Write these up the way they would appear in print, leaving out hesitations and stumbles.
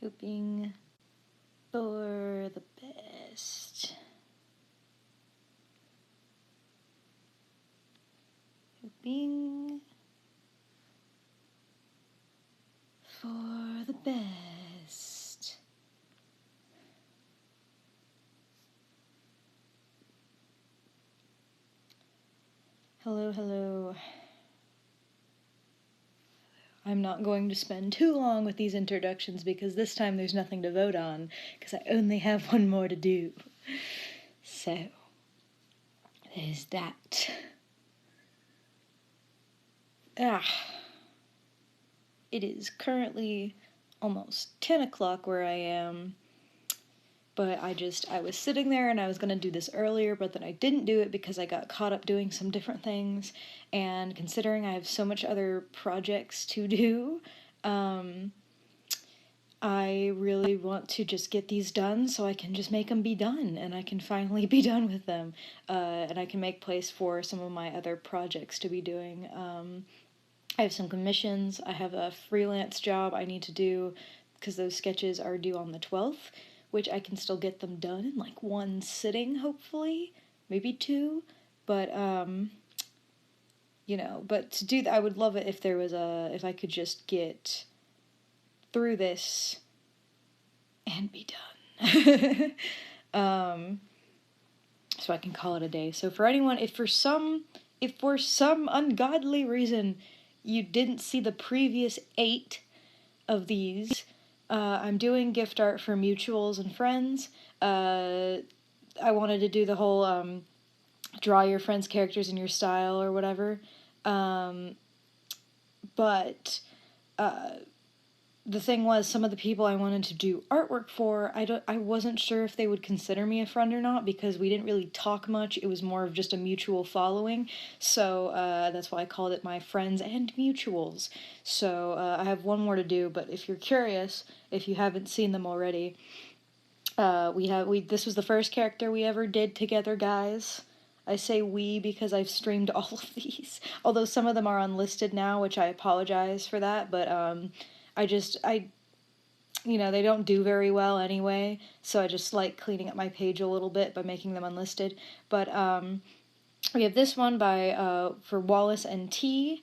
hoping for the best. Hoping for the best. Hello, hello. I'm not going to spend too long with these introductions because this time there's nothing to vote on, because I only have one more to do. So, there's that. It is currently almost 10 o'clock where I am, but I was sitting there and I was going to do this earlier, but then I didn't do it because I got caught up doing some different things, and considering I have so much other projects to do, I really want to just get these done so I can just make them be done, and I can finally be done with them, and I can make place for some of my other projects to be doing. I have some commissions, I have a freelance job I need to do, because those sketches are due on the 12th, which I can still get them done in like one sitting, hopefully, maybe two, but, you know, but to do that, I would love it if if I could just get through this and be done. So I can call it a day. So for anyone, if for some ungodly reason you didn't see the previous 8 of these, I'm doing gift art for mutuals and friends. I wanted to do the whole draw your friends' characters in your style or whatever. But the thing was, some of the people I wanted to do artwork for, I wasn't sure if they would consider me a friend or not, because we didn't really talk much. It was more of just a mutual following, so that's why I called it my friends and mutuals. So I have one more to do, but if you're curious, if you haven't seen them already, this was the first character we ever did together, guys. I say we because I've streamed all of these, although some of them are unlisted now, which I apologize for that, but you know, they don't do very well anyway, so I just like cleaning up my page a little bit by making them unlisted. But we have this one for Wallace and T.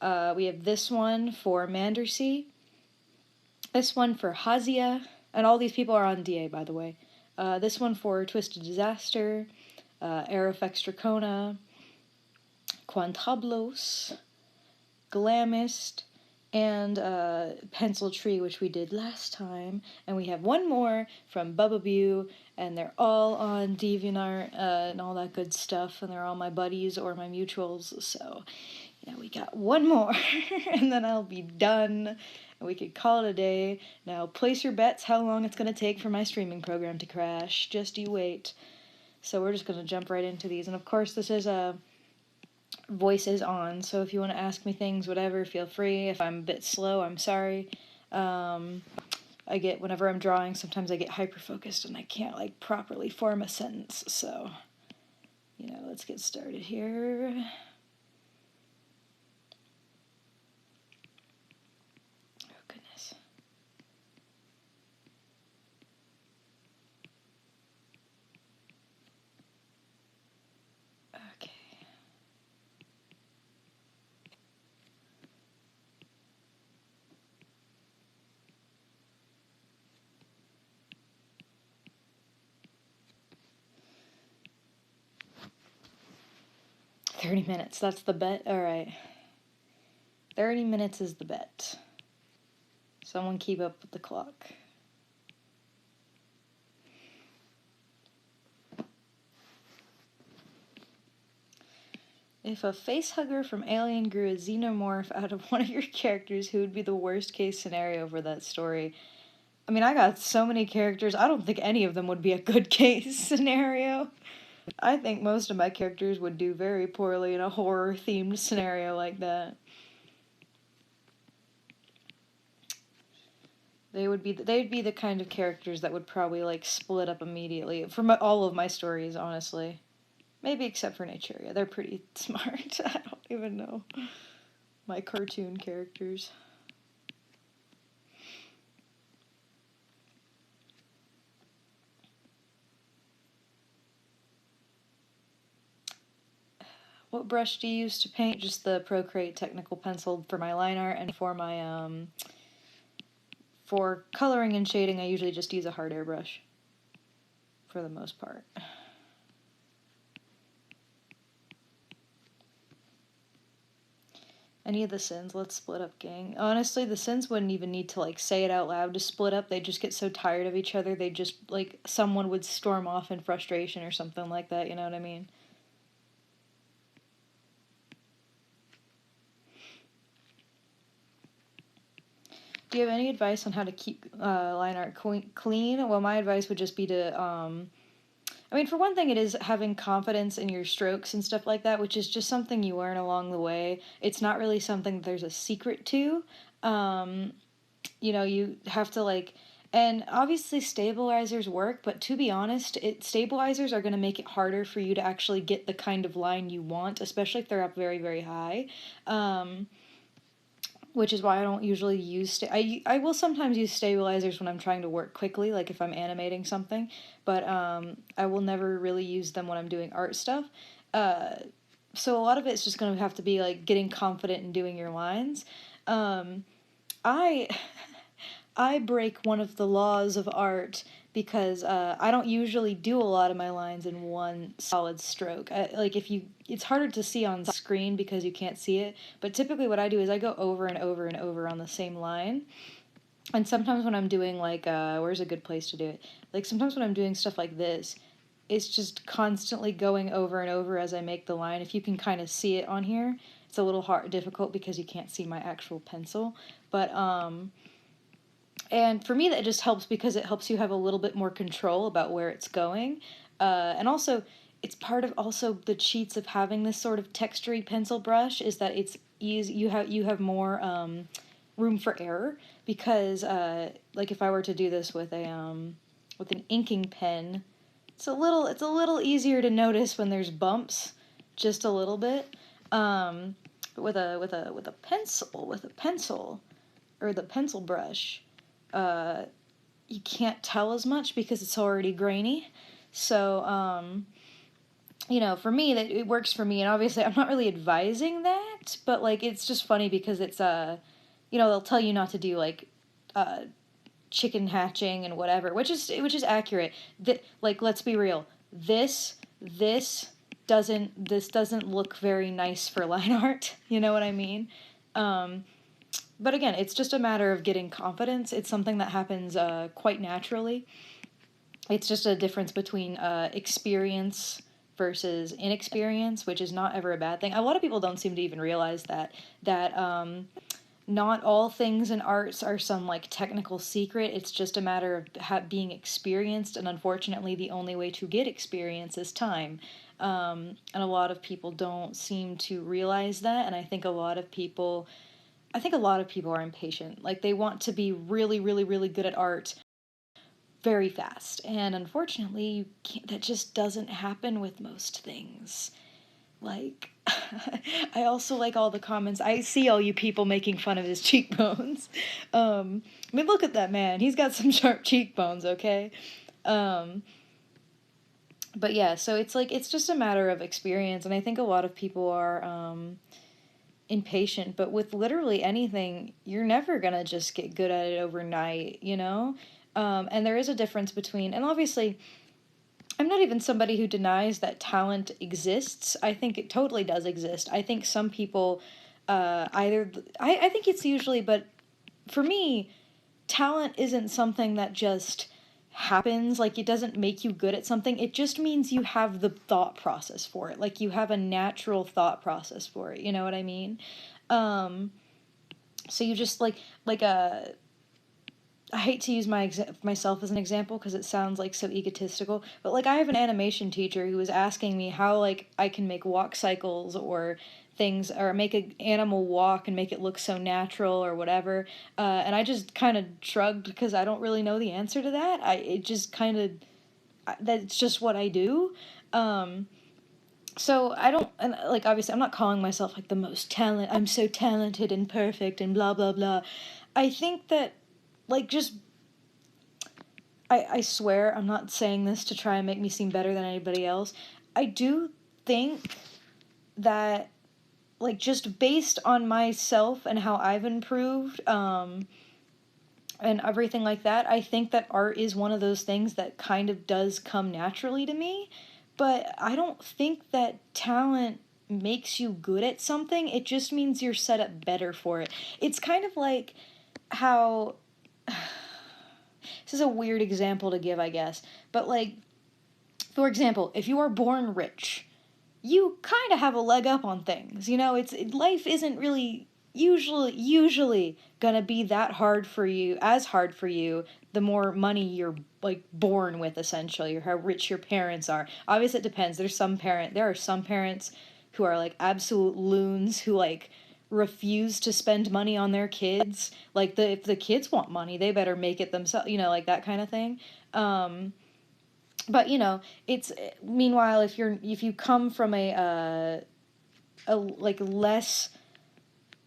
We have this one for Mandersea. This one for Hazia, and all these people are on DA, by the way. This one for Twisted Disaster, Aerofex Dracona, Quantablos, Glamist, and Pencil Tree, which we did last time. And we have one more from Bubba Bew, and they're all on DeviantArt and all that good stuff, and they're all my buddies or my mutuals, so yeah, we got one more, and then I'll be done, and we could call it a day. Now, place your bets how long it's going to take for my streaming program to crash. Just you wait. So we're just going to jump right into these, and of course this is voice is on, so if you want to ask me things, whatever, feel free. If I'm a bit slow, I'm sorry. Whenever I'm drawing, sometimes I get hyper-focused and I can't, like, properly form a sentence, so, you know, let's get started here. Oh, goodness. Okay. $30, that's the bet? Alright. 30 minutes is the bet. Someone keep up with the clock. If a facehugger from Alien grew a xenomorph out of one of your characters, who would be the worst case scenario for that story? I mean, I got so many characters, I don't think any of them would be a good case scenario. I think most of my characters would do very poorly in a horror-themed scenario like that. They'd be the kind of characters that would probably, like, split up immediately. For all of my stories, honestly. Maybe except for Naturia. They're pretty smart. I don't even know. My cartoon characters. What brush do you use to paint? Just the Procreate Technical Pencil for my line art, and for my, for coloring and shading, I usually just use a hard airbrush, for the most part. Any of the sins, let's split up, gang. Honestly, the sins wouldn't even need to, like, say it out loud to split up. They'd just get so tired of each other, they'd just, like, someone would storm off in frustration or something like that, you know what I mean? Do you have any advice on how to keep line art clean? Well, my advice would just be to, I mean, for one thing, it is having confidence in your strokes and stuff like that, which is just something you learn along the way. It's not really something that there's a secret to. You know, you have to, like, and obviously stabilizers work, but to be honest, stabilizers are going to make it harder for you to actually get the kind of line you want, especially if they're up very, very high. Which is why I don't usually use I will sometimes use stabilizers when I'm trying to work quickly, like if I'm animating something, but I will never really use them when I'm doing art stuff. So a lot of it's just going to have to be like getting confident in doing your lines. I I break one of the laws of art because I don't usually do a lot of my lines in one solid stroke. Like if you, it's harder to see on screen because you can't see it. But typically, what I do is I go over and over and over on the same line. And sometimes when I'm doing like, where's a good place to do it? Like sometimes when I'm doing stuff like this, it's just constantly going over and over as I make the line. If you can kind of see it on here, it's a little difficult because you can't see my actual pencil. But and for me, that just helps because it helps you have a little bit more control about where it's going. And also, it's part of also the cheats of having this sort of textury pencil brush is that it's easy. You have more room for error because like if I were to do this with with an inking pen, it's a little easier to notice when there's bumps, just a little bit. But with a pencil or the pencil brush, you can't tell as much because it's already grainy. So, you know, for me, that it works for me, and obviously, I'm not really advising that, but like, it's just funny because it's you know, they'll tell you not to do like, uh, chicken hatching and whatever, which is accurate. That, like, let's be real, this doesn't look very nice for line art. You know what I mean? Um, but again, it's just a matter of getting confidence. It's something that happens quite naturally. It's just a difference between experience versus inexperience, which is not ever a bad thing. A lot of people don't seem to even realize that not all things in arts are some like technical secret. It's just a matter of being experienced, and unfortunately, the only way to get experience is time. And a lot of people don't seem to realize that, and I think a lot of people are impatient. Like they want to be really, really, really good at art very fast. And unfortunately, that just doesn't happen with most things. Like, I also like all the comments. I see all you people making fun of his cheekbones. I mean, look at that man. He's got some sharp cheekbones, okay? Um, but yeah, so it's like, it's just a matter of experience. And I think a lot of people are, impatient, but with literally anything, you're never gonna just get good at it overnight, you know? And there is a difference between, and obviously, I'm not even somebody who denies that talent exists. I think it totally does exist. I think some people, I think it's usually, but for me, talent isn't something that just happens. Like, it doesn't make you good at something. It just means you have the thought process for it. Like, you have a natural thought process for it. You know what I mean? Um, so you just like I hate to use myself as an example because it sounds like so egotistical, but like I have an animation teacher who was asking me how like I can make walk cycles or things or make an animal walk and make it look so natural or whatever, and I just kind of shrugged because I don't really know the answer to that. It just kind of, that's just what I do. Um, so I don't, and like obviously I'm not calling myself like the most talent. I'm so talented and perfect and blah blah blah. I think that like just I swear I'm not saying this to try and make me seem better than anybody else. I do think that, like, just based on myself and how I've improved, and everything like that, I think that art is one of those things that kind of does come naturally to me. But I don't think that talent makes you good at something. It just means you're set up better for it. It's kind of like how this is a weird example to give, I guess, but like, for example, if you are born rich, you kind of have a leg up on things. You know, life isn't really usually gonna be that hard for you, as hard for you, the more money you're like born with, essentially, or how rich your parents are. Obviously it depends. There are some parents who are like absolute loons who like refuse to spend money on their kids. Like, if the kids want money, they better make it themselves, you know, like that kind of thing. But you know, it's meanwhile, if you come from a like less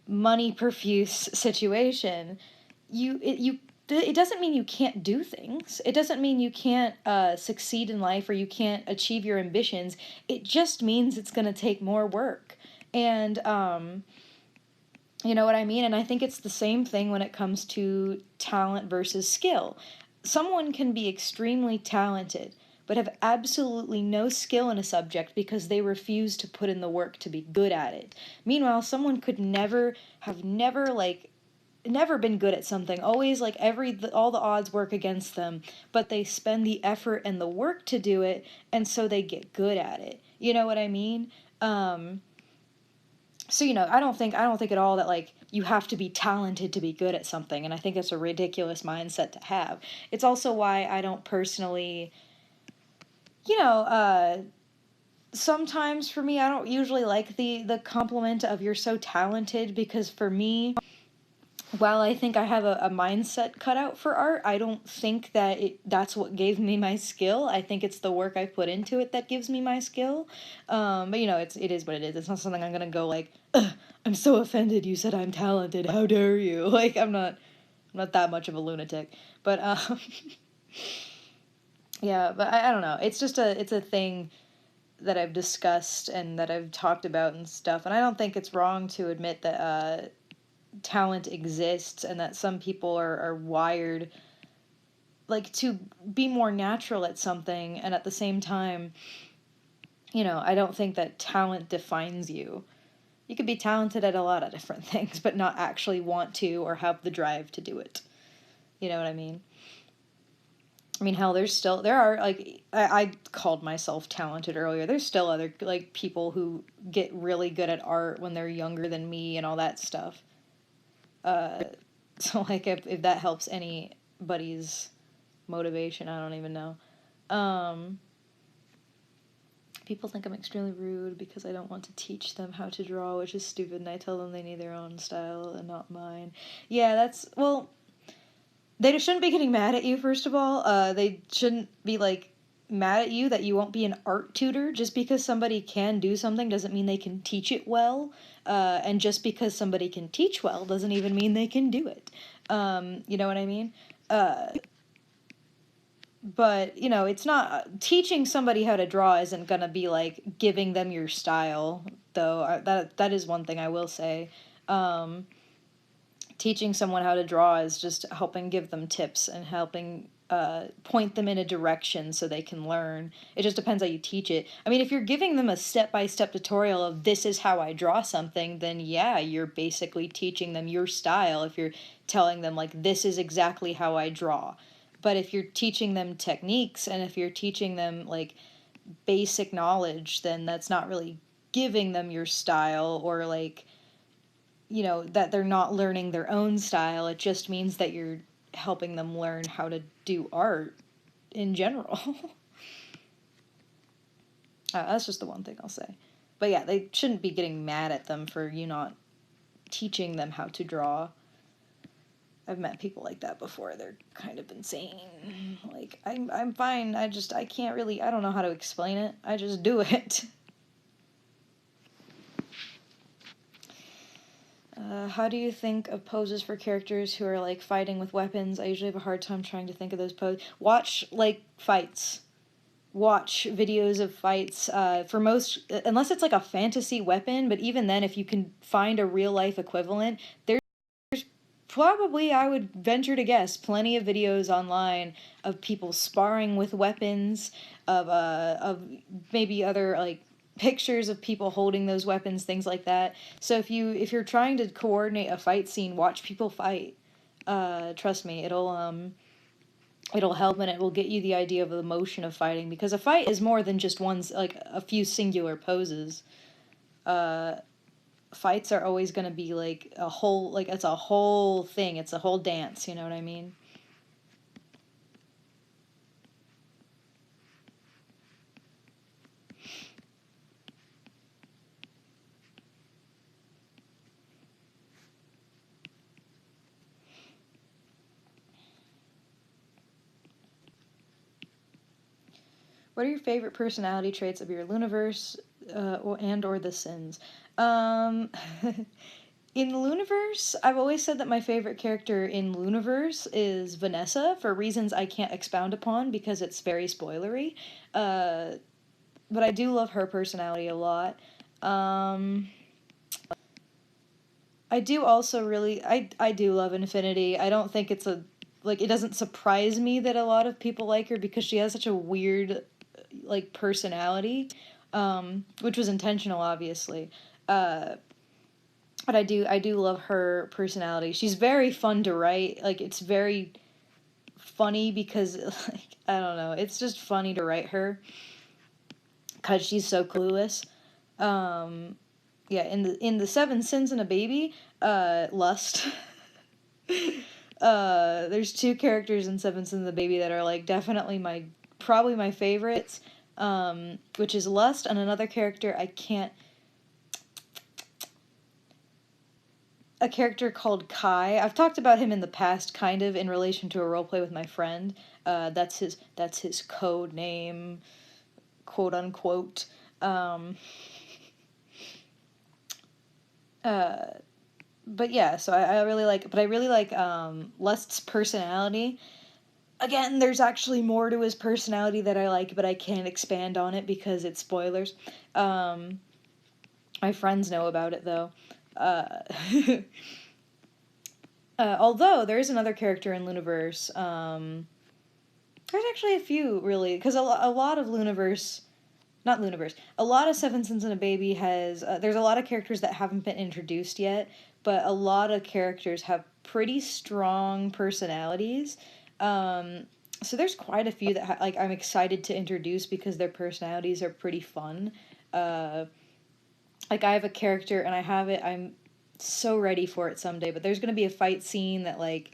money profuse situation, it doesn't mean you can't do things. It doesn't mean you can't succeed in life or you can't achieve your ambitions. It just means it's going to take more work. And you know what I mean? And I think it's the same thing when it comes to talent versus skill. Someone can be extremely talented, but have absolutely no skill in a subject because they refuse to put in the work to be good at it. Meanwhile, someone could never been good at something, always like all the odds work against them, but they spend the effort and the work to do it, and so they get good at it. You know what I mean? So, you know, I don't think at all that like you have to be talented to be good at something, and I think it's a ridiculous mindset to have. It's also why I don't personally, you know, sometimes for me I don't usually like the compliment of "you're so talented," because for me, while I think I have a mindset cut out for art, I don't think that that's what gave me my skill. I think it's the work I put into it that gives me my skill. But you know, it is what it is. It's not something I'm gonna go like, "Ugh, I'm so offended you said I'm talented. How dare you?" Like, I'm not that much of a lunatic. But yeah, but I don't know. It's a thing that I've discussed and that I've talked about and stuff. And I don't think it's wrong to admit that talent exists and that some people are wired like to be more natural at something, and at the same time, you know, I don't think that talent defines you. You could be talented at a lot of different things but not actually want to or have the drive to do it. You know what I mean? I mean, hell, there are like, I called myself talented earlier. There's still other like people who get really good at art when they're younger than me and all that stuff. So like, if that helps anybody's motivation, I don't even know. Um, People think I'm extremely rude because I don't want to teach them how to draw, which is stupid, and I tell them they need their own style and not mine. Yeah, well, they shouldn't be getting mad at you, first of all. They shouldn't be, like, mad at you that you won't be an art tutor. Just because somebody can do something doesn't mean they can teach it well. And just because somebody can teach well doesn't even mean they can do it. You know what I mean? But, you know, it's not teaching somebody how to draw isn't gonna be like giving them your style, though. That is one thing I will say. Um, Teaching someone how to draw is just helping give them tips and helping point them in a direction so they can learn. It just depends how you teach it. I mean, if you're giving them a step-by-step tutorial of this is how I draw something, then yeah, you're basically teaching them your style if you're telling them, like, this is exactly how I draw. But if you're teaching them techniques and if you're teaching them, like, basic knowledge, then that's not really giving them your style, or, like, you know, that they're not learning their own style. It just means that you're helping them learn how to do art in general. That's just the one thing I'll say. But yeah, they shouldn't be getting mad at them for you not teaching them how to draw. I've met people like that before. They're kind of insane. Like, I'm fine. I can't really, I don't know how to explain it. I just do it. How do you think of poses for characters who are like fighting with weapons? I usually have a hard time trying to think of those poses. Watch like fights. watch videos of fights for most, unless it's like a fantasy weapon, but even then, if you can find a real life equivalent, there's probably, I would venture to guess, plenty of videos online of people sparring with weapons, of maybe other like pictures of people holding those weapons, things like that. So if you're trying to coordinate a fight scene, watch people fight. Trust me, it'll help, and it will get you the idea of the motion of fighting, because a fight is more than just like a few singular poses. Fights are always going to be like a whole, like it's a whole thing, it's a whole dance, you know what I mean? What are your favorite personality traits of your Luniverse, or The Sims? Um, in Luniverse, I've always said that my favorite character in Luniverse is Vanessa, for reasons I can't expound upon because it's very spoilery. Uh, but I do love her personality a lot. Um, I do also really, I do love Infinity. I don't think it's a, like, it doesn't surprise me that a lot of people like her because she has such a weird, like, personality, which was intentional, obviously. Uh, but I do love her personality. She's very fun to write. Like, it's very funny because, like, I don't know, it's just funny to write her because she's so clueless. Um, yeah, in the Seven Sins and a Baby, Lust. There's two characters in Seven Sins and a Baby that are like definitely probably my favorites. Which is Lust, and another character I can't, a character called Kai. I've talked about him in the past, kind of in relation to a roleplay with my friend. That's his code name, quote unquote. Um, uh, but yeah, so I really like, but I really like Lust's personality. Again, there's actually more to his personality that I like, but I can't expand on it because it's spoilers. Um, my friends know about it though. Uh, although there is another character in Luniverse. There's actually a few really, because a lot of Luniverse, not Luniverse, a lot of Seven Sins and a Baby has. There's a lot of characters that haven't been introduced yet, but a lot of characters have pretty strong personalities. Um, so there's quite a few that like I'm excited to introduce because their personalities are pretty fun. Uh, like I have a character and I have it. I'm so ready for it someday. But there's gonna be a fight scene that like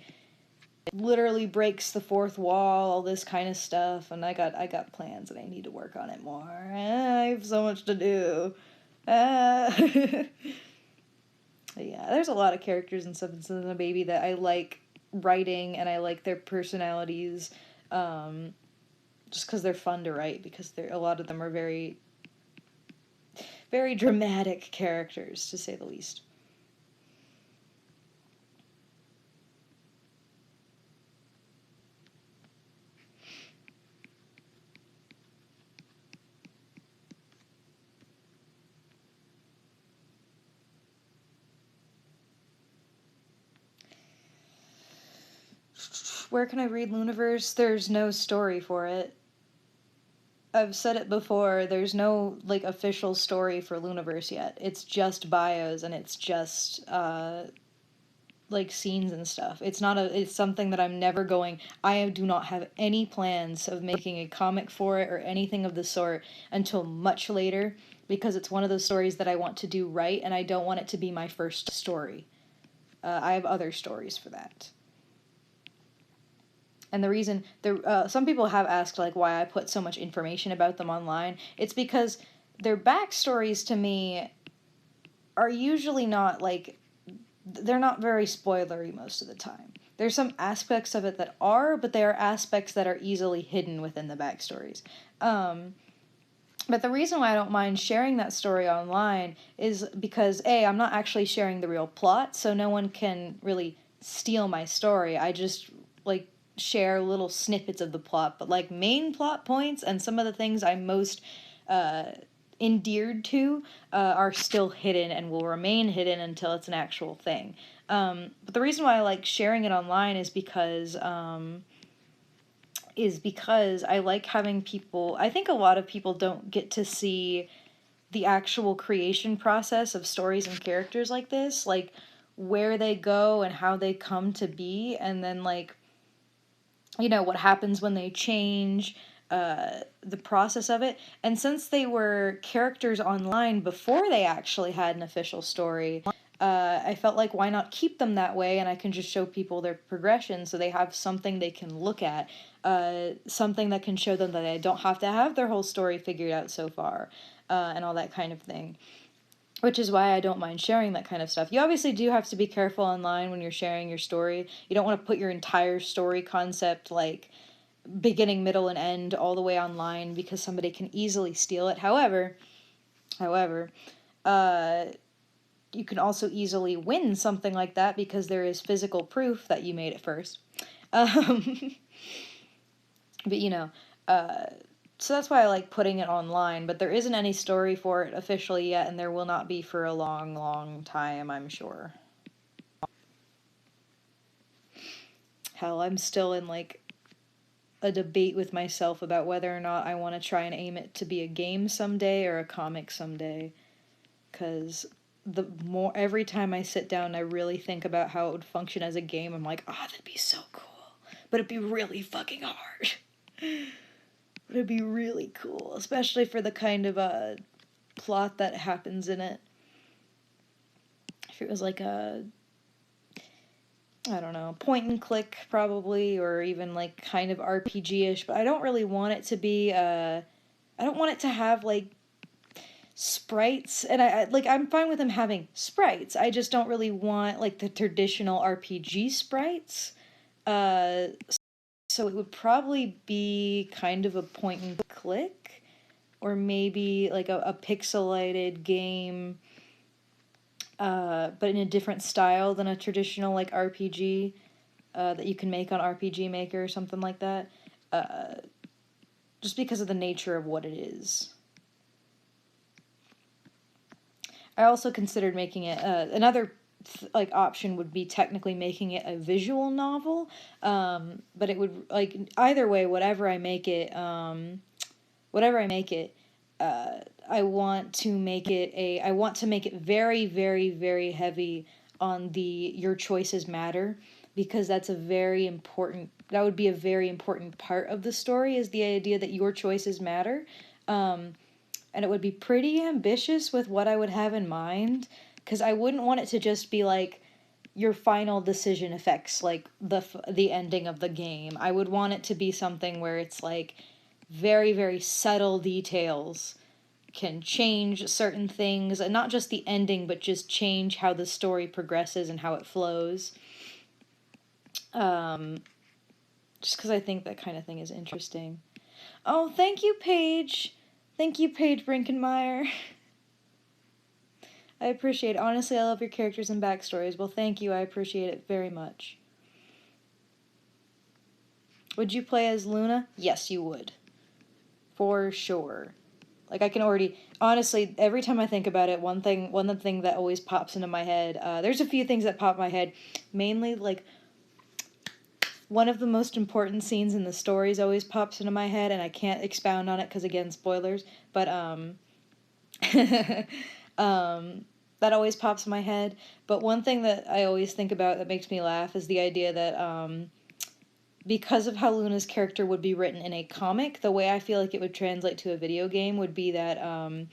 literally breaks the fourth wall, all this kind of stuff, and I got plans and I need to work on it more. I have so much to do. Uh, yeah, there's a lot of characters in Seven Sins and a Baby that I like writing, and I like their personalities, um, just because they're fun to write. Because a lot of them are very dramatic characters, to say the least. Where can I read Luniverse? There's no story for it. I've said it before, there's no like official story for Luniverse yet. It's just bios and it's just like scenes and stuff. It's something that I'm never going, I do not have any plans of making a comic for it or anything of the sort until much later because it's one of those stories that I want to do right and I don't want it to be my first story. I have other stories for that. And the reason some people have asked like why I put so much information about them online. It's because their backstories to me are usually not like, they're not very spoilery most of the time. There's some aspects of it that are, but there are aspects that are easily hidden within the backstories. Um, but the reason why I don't mind sharing that story online is because I'm not actually sharing the real plot, so no one can really steal my story. I just like share little snippets of the plot, but like main plot points and some of the things I'm most endeared to are still hidden and will remain hidden until it's an actual thing. But the reason why I like sharing it online is because I like having people. I think a lot of people don't get to see the actual creation process of stories and characters like this, like where they go and how they come to be, and then like, you know, what happens when they change, the process of it. And since they were characters online before they actually had an official story, I felt like why not keep them that way, and I can just show people their progression so they have something they can look at, something that can show them that they don't have to have their whole story figured out so far, and all that kind of thing. Which is why I don't mind sharing that kind of stuff. You obviously do have to be careful online when you're sharing your story. You don't want to put your entire story concept, like beginning, middle, and end, all the way online because somebody can easily steal it. However, uh, you can also easily win something like that because there is physical proof that you made it first. Um, but you know, so that's why I like putting it online, but there isn't any story for it officially yet, and there will not be for a long, long time, I'm sure. Hell, I'm still in like a debate with myself about whether or not I want to try and aim it to be a game someday or a comic someday. Because the more every time I sit down, I really think about how it would function as a game. I'm like, ah, oh, that'd be so cool, but it'd be really fucking hard. But it'd be really cool, especially for the kind of plot that happens in it. If it was like a, I don't know, point and click probably, or even like kind of RPG-ish, but I don't really want it to be I don't want it to have like sprites, and I'm fine with them having sprites. I just don't really want like the traditional RPG sprites. Uh so it would probably be kind of a point and click, or maybe like a pixelated game, but in a different style than a traditional like RPG, that you can make on RPG Maker or something like that. Uh, just because of the nature of what it is. I also considered making it another like option would be technically making it a visual novel, but it would like either way, whatever I make it, I want to make it very, very, very heavy on the your choices matter, because that would be a very important part of the story, is the idea that your choices matter. And it would be pretty ambitious with what I would have in mind, because I wouldn't want it to just be like your final decision affects like the ending of the game. I would want it to be something where it's like very, very subtle details can change certain things, and not just the ending, but just change how the story progresses and how it flows. Um, just because I think that kind of thing is interesting. Oh, thank you, Paige. Thank you, Paige Brinkenmeyer. I appreciate it. Honestly, I love your characters and backstories. Well, thank you. I appreciate it very much. Would you play as Luna? Yes, you would. For sure. Like, I can already, honestly, every time I think about it, one of the thing that always pops into my head, there's a few things that pop in my head, mainly, like, one of the most important scenes in the stories always pops into my head, and I can't expound on it because, again, spoilers, but, that always pops in my head. But one thing that I always think about that makes me laugh is the idea that, because of how Luna's character would be written in a comic, the way I feel like it would translate to a video game would be that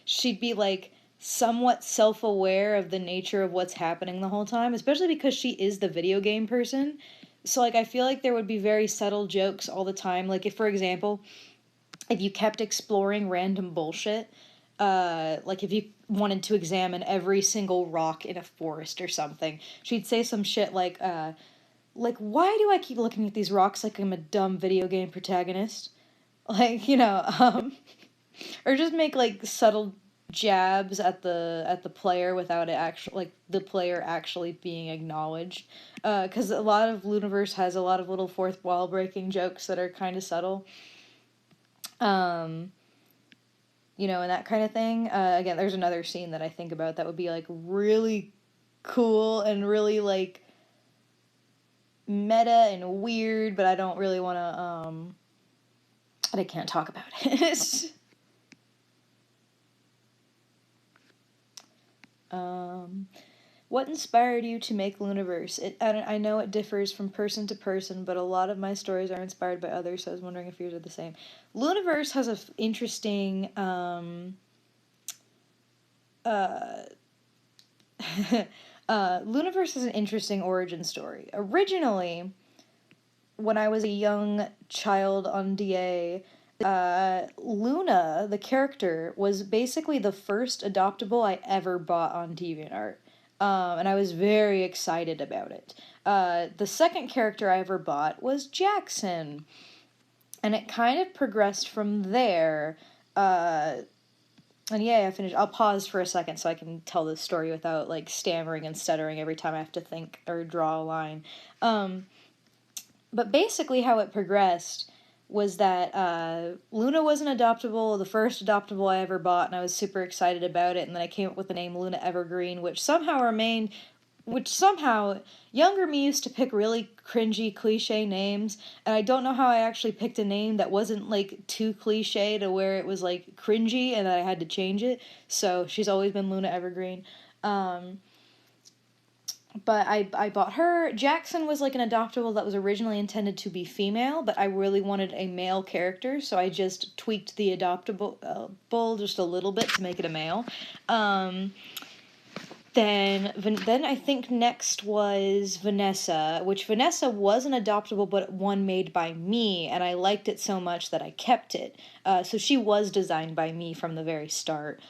she'd be like somewhat self-aware of the nature of what's happening the whole time, especially because she is the video game person. So like I feel like there would be very subtle jokes all the time. Like if, for example, if you kept exploring random bullshit, like if you wanted to examine every single rock in a forest or something, she'd say some shit like, why do I keep looking at these rocks like I'm a dumb video game protagonist? Like, or just make like subtle jabs at the player without it actually, like, the player actually being acknowledged. Because a lot of Looniverse has a lot of little fourth wall breaking jokes that are kind of subtle. You know, and that kind of thing. Again, there's another scene that I think about that would be, like, really cool and really, like, meta and weird, but I don't really want to, I can't talk about it. What inspired you to make Looniverse? I know it differs from person to person, but a lot of my stories are inspired by others, so I was wondering if yours are the same. Looniverse has a interesting, Looniverse is an interesting origin story. Originally, when I was a young child on DA, Luna, the character, was basically the first adoptable I ever bought on DeviantArt. And I was very excited about it. The second character I ever bought was Jackson. And it kind of progressed from there. And yeah, I finished. I'll pause for a second so I can tell this story without, like, stammering and stuttering every time I have to think or draw a line. But basically, how it progressed was that Luna was an adoptable, the first adoptable I ever bought, and I was super excited about it. And then I came up with the name Luna Evergreen, which somehow younger me used to pick really cringy cliche names, and I don't know how I actually picked a name that wasn't, like, too cliche to where it was, like, cringy and I had to change it. So she's always been Luna Evergreen. But I bought her. Jackson was, like, an adoptable that was originally intended to be female, but I really wanted a male character, so I just tweaked the adoptable bull just a little bit to make it a male. Then I think next was Vanessa, which Vanessa was an adoptable, but one made by me, and I liked it so much that I kept it. So she was designed by me from the very start.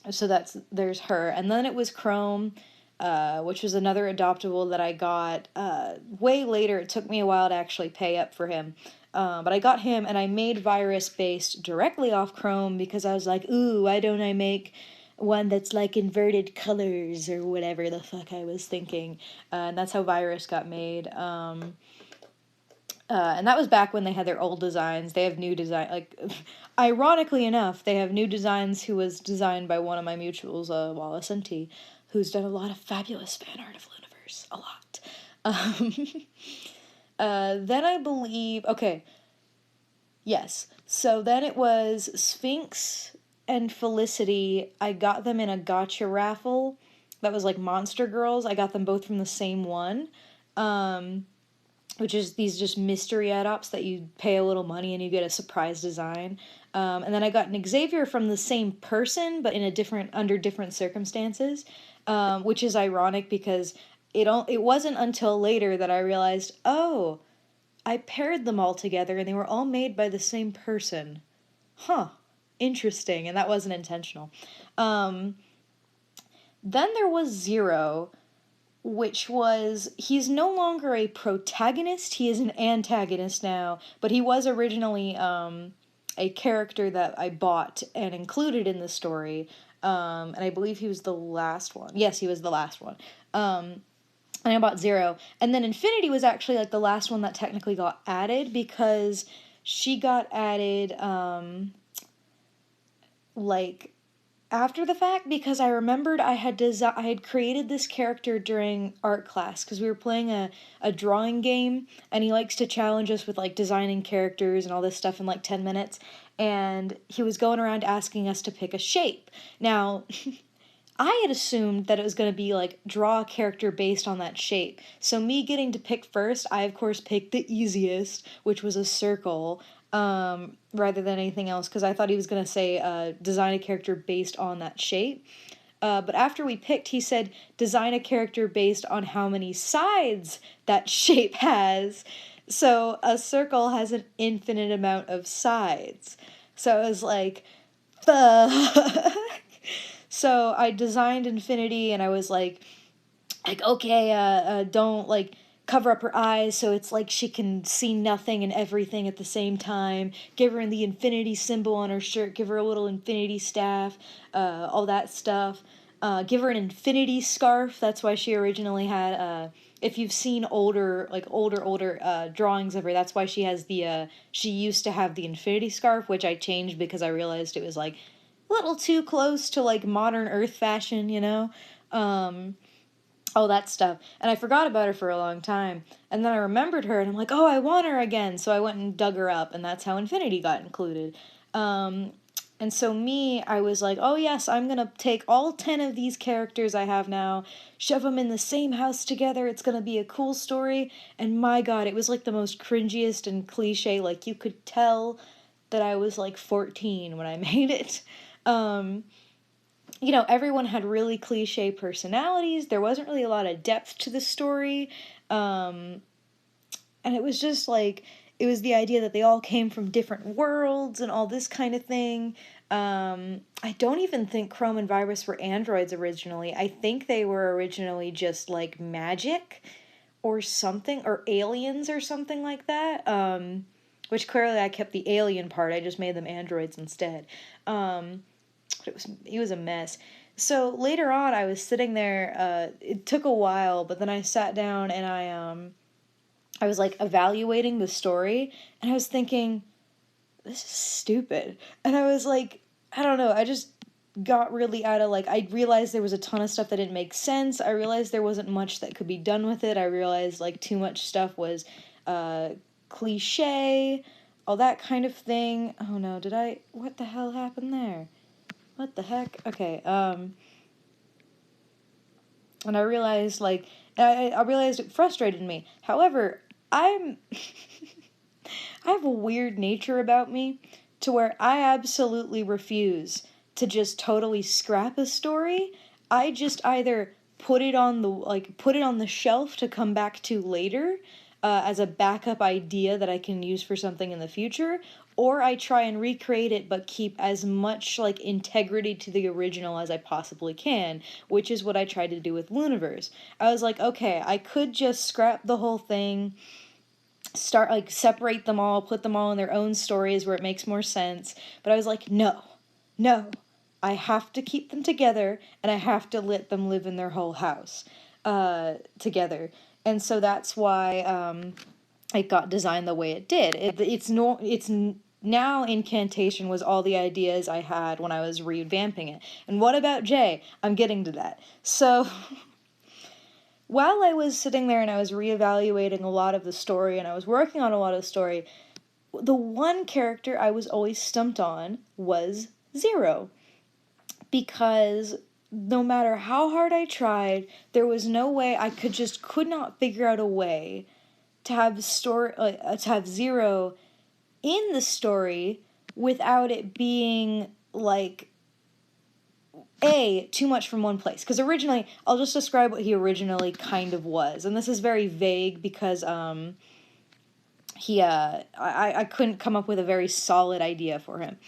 So there's her. And then it was Chrome, which was another adoptable that I got way later. It took me a while to actually pay up for him. But I got him, and I made Virus based directly off Chrome because I was like, ooh, why don't I make one that's, like, inverted colors or whatever the fuck I was thinking. And that's how Virus got made. And that was back when they had their old designs. They have new design. Like, ironically enough, they have new designs who was designed by one of my mutuals, Wallace and T, who's done a lot of fabulous fan art of Looniverse. A lot. Then I believe... Okay. Yes. So then it was Sphinx and Felicity. I got them in a gotcha raffle. That was, like, Monster Girls. I got them both from the same one. Which is these just mystery add-ops that you pay a little money and you get a surprise design. And then I got an Xavier from the same person, but under different circumstances, which is ironic because it wasn't until later that I realized, oh, I paired them all together and they were all made by the same person. Huh, interesting, and that wasn't intentional. Then there was Zero, which was, he's no longer a protagonist, he is an antagonist now, but he was originally a character that I bought and included in the story, and I believe he was the last one. Yes, he was the last one. And I bought Zero. And then Infinity was actually, like, the last one that technically got added because she got added, like, after the fact, because I remembered I had created this character during art class because we were playing a drawing game, and he likes to challenge us with, like, designing characters and all this stuff in, like, 10 minutes, and he was going around asking us to pick a shape. Now, I had assumed that it was going to be, like, draw a character based on that shape. So me getting to pick first, I of course picked the easiest, which was a circle, rather than anything else, because I thought he was going to say design a character based on that shape. But after we picked, he said design a character based on how many sides that shape has. So a circle has an infinite amount of sides. So I was like, fuck. So I designed Infinity, and I was like, okay, don't, like, cover up her eyes so it's like she can see nothing and everything at the same time. Give her the infinity symbol on her shirt. Give her a little infinity staff. All that stuff. Give her an infinity scarf. That's why she originally had. If you've seen older drawings of her, that's why she has the. She used to have the infinity scarf, which I changed because I realized it was like a little too close to like modern Earth fashion, you know. All that stuff. And I forgot about her for a long time. And then I remembered her and I'm like, oh, I want her again. So I went and dug her up, and that's how Infinity got included. And so I was like, oh yes, I'm going to take all 10 of these characters I have now, shove them in the same house together. It's going to be a cool story. And my God, it was like the most cringiest and cliche. Like you could tell that I was like 14 when I made it. You know, everyone had really cliche personalities. There wasn't really a lot of depth to the story. And it was just like, it was the idea that they all came from different worlds and all this kind of thing. I don't even think Chrome and Virus were androids originally. I think they were originally just like magic or something, or aliens or something like that. Which clearly I kept the alien part. I just made them androids instead. It was a mess. So later on, I was sitting there. It took a while, but then I sat down and I was like evaluating the story, and I was thinking, this is stupid. And I was like, I don't know. I just got really out of like. I realized there was a ton of stuff that didn't make sense. I realized there wasn't much that could be done with it. I realized like too much stuff was cliche, all that kind of thing. Oh no, did I? What the hell happened there? What the heck? Okay, and I realized, like, I realized it frustrated me. However, I have a weird nature about me to where I absolutely refuse to just totally scrap a story. I just either put it on the shelf to come back to later, as a backup idea that I can use for something in the future, or I try and recreate it but keep as much like integrity to the original as I possibly can, which is what I tried to do with Looniverse. I was like, okay, I could just scrap the whole thing, start like separate them all, put them all in their own stories where it makes more sense, but I was like, no. No. I have to keep them together, and I have to let them live in their whole house together. And so that's why it got designed the way it did. Now Incantation was all the ideas I had when I was revamping it. And what about Jay? I'm getting to that. So while I was sitting there and I was reevaluating a lot of the story and I was working on a lot of the story, the one character I was always stumped on was Zero. Because no matter how hard I tried, there was no way could not figure out a way to have Zero in the story without it being like too much from one place. Because originally, I'll just describe what he originally kind of was, and this is very vague because I couldn't come up with a very solid idea for him.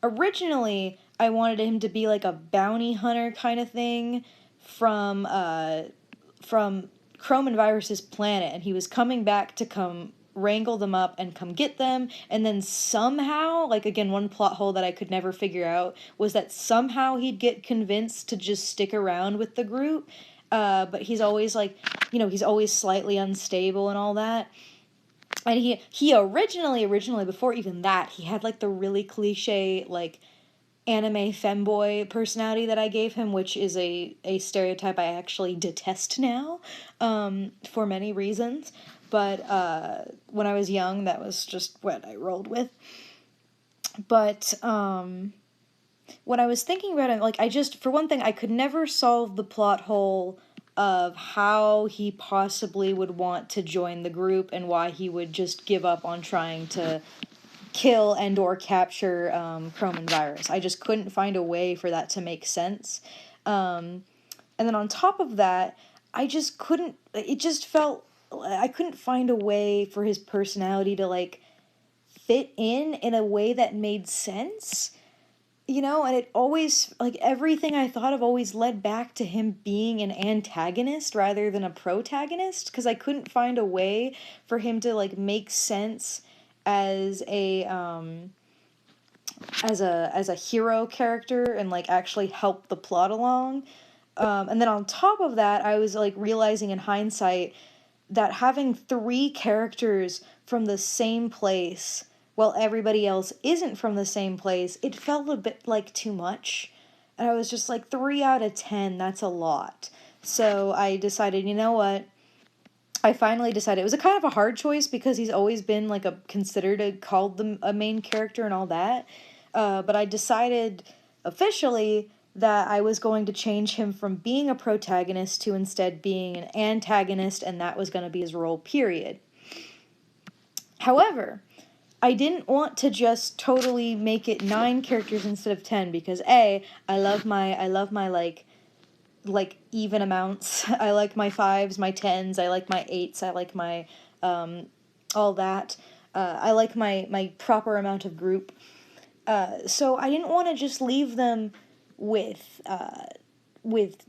Originally, I wanted him to be like a bounty hunter kind of thing from Chrome and Virus's planet, and he was coming back to come wrangle them up and come get them, and then somehow, like again, one plot hole that I could never figure out was that somehow he'd get convinced to just stick around with the group, but he's always like, he's always slightly unstable and all that. And he originally before even that, he had like the really cliche like anime femboy personality that I gave him, which is a stereotype I actually detest now, for many reasons. But when I was young, that was just what I rolled with. But when I was thinking about it, like for one thing, I could never solve the plot hole of how he possibly would want to join the group and why he would just give up on trying to kill and or capture Chrome and Virus. I just couldn't find a way for that to make sense. And then on top of that, I couldn't find a way for his personality to like fit in a way that made sense. you know, and it always, like, everything I thought of always led back to him being an antagonist rather than a protagonist, because I couldn't find a way for him to, like, make sense as a hero character and, like, actually help the plot along. And then on top of that, I was, like, realizing in hindsight that having three characters from the same place while everybody else isn't from the same place, it felt a bit like too much. And I was just like, 3 out of 10, that's a lot. So I decided, you know what? I finally decided, it was a kind of a hard choice because he's always been like called a main character and all that. But I decided officially that I was going to change him from being a protagonist to instead being an antagonist, and that was going to be his role, period. However, I didn't want to just totally make it 9 characters instead of 10 because I love my like even amounts. I like my 5s, my 10s, I like my 8s, I like my all that. I like my proper amount of group. So I didn't want to just leave them with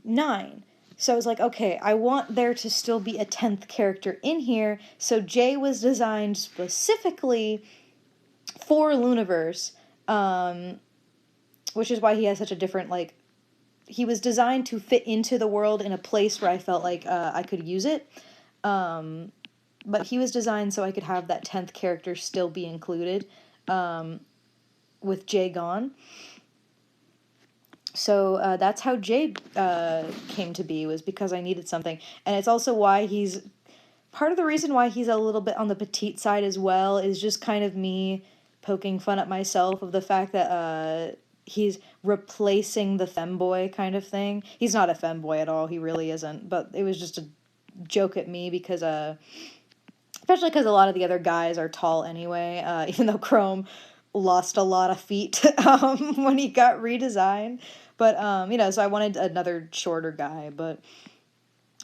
9. So I was like, okay, I want there to still be a 10th character in here. So Jay was designed specifically for Looniverse, which is why he has such a different, like, he was designed to fit into the world in a place where I felt like I could use it. But he was designed so I could have that 10th character still be included with Jay gone. So that's how Jay came to be, was because I needed something. And it's also why part of the reason why he's a little bit on the petite side as well is just kind of me poking fun at myself of the fact that he's replacing the femboy kind of thing. He's not a femboy at all, he really isn't, but it was just a joke at me because especially because a lot of the other guys are tall anyway, even though Chrome lost a lot of feet when he got redesigned. But, you know, so I wanted another shorter guy, but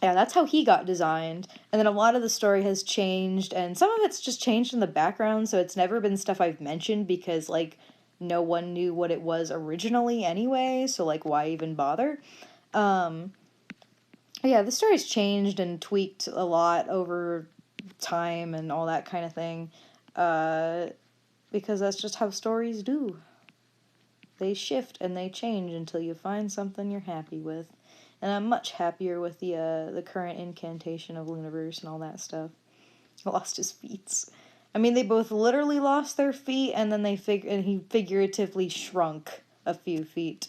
yeah, that's how he got designed. And then a lot of the story has changed, and some of it's just changed in the background, so it's never been stuff I've mentioned because, like, no one knew what it was originally anyway, so, like, why even bother? Yeah, the story's changed and tweaked a lot over time and all that kind of thing, because that's just how stories do. They shift and they change until you find something you're happy with. And I'm much happier with the current incantation of Looniverse and all that stuff. Lost his feet. I mean, they both literally lost their feet, and then he figuratively shrunk a few feet.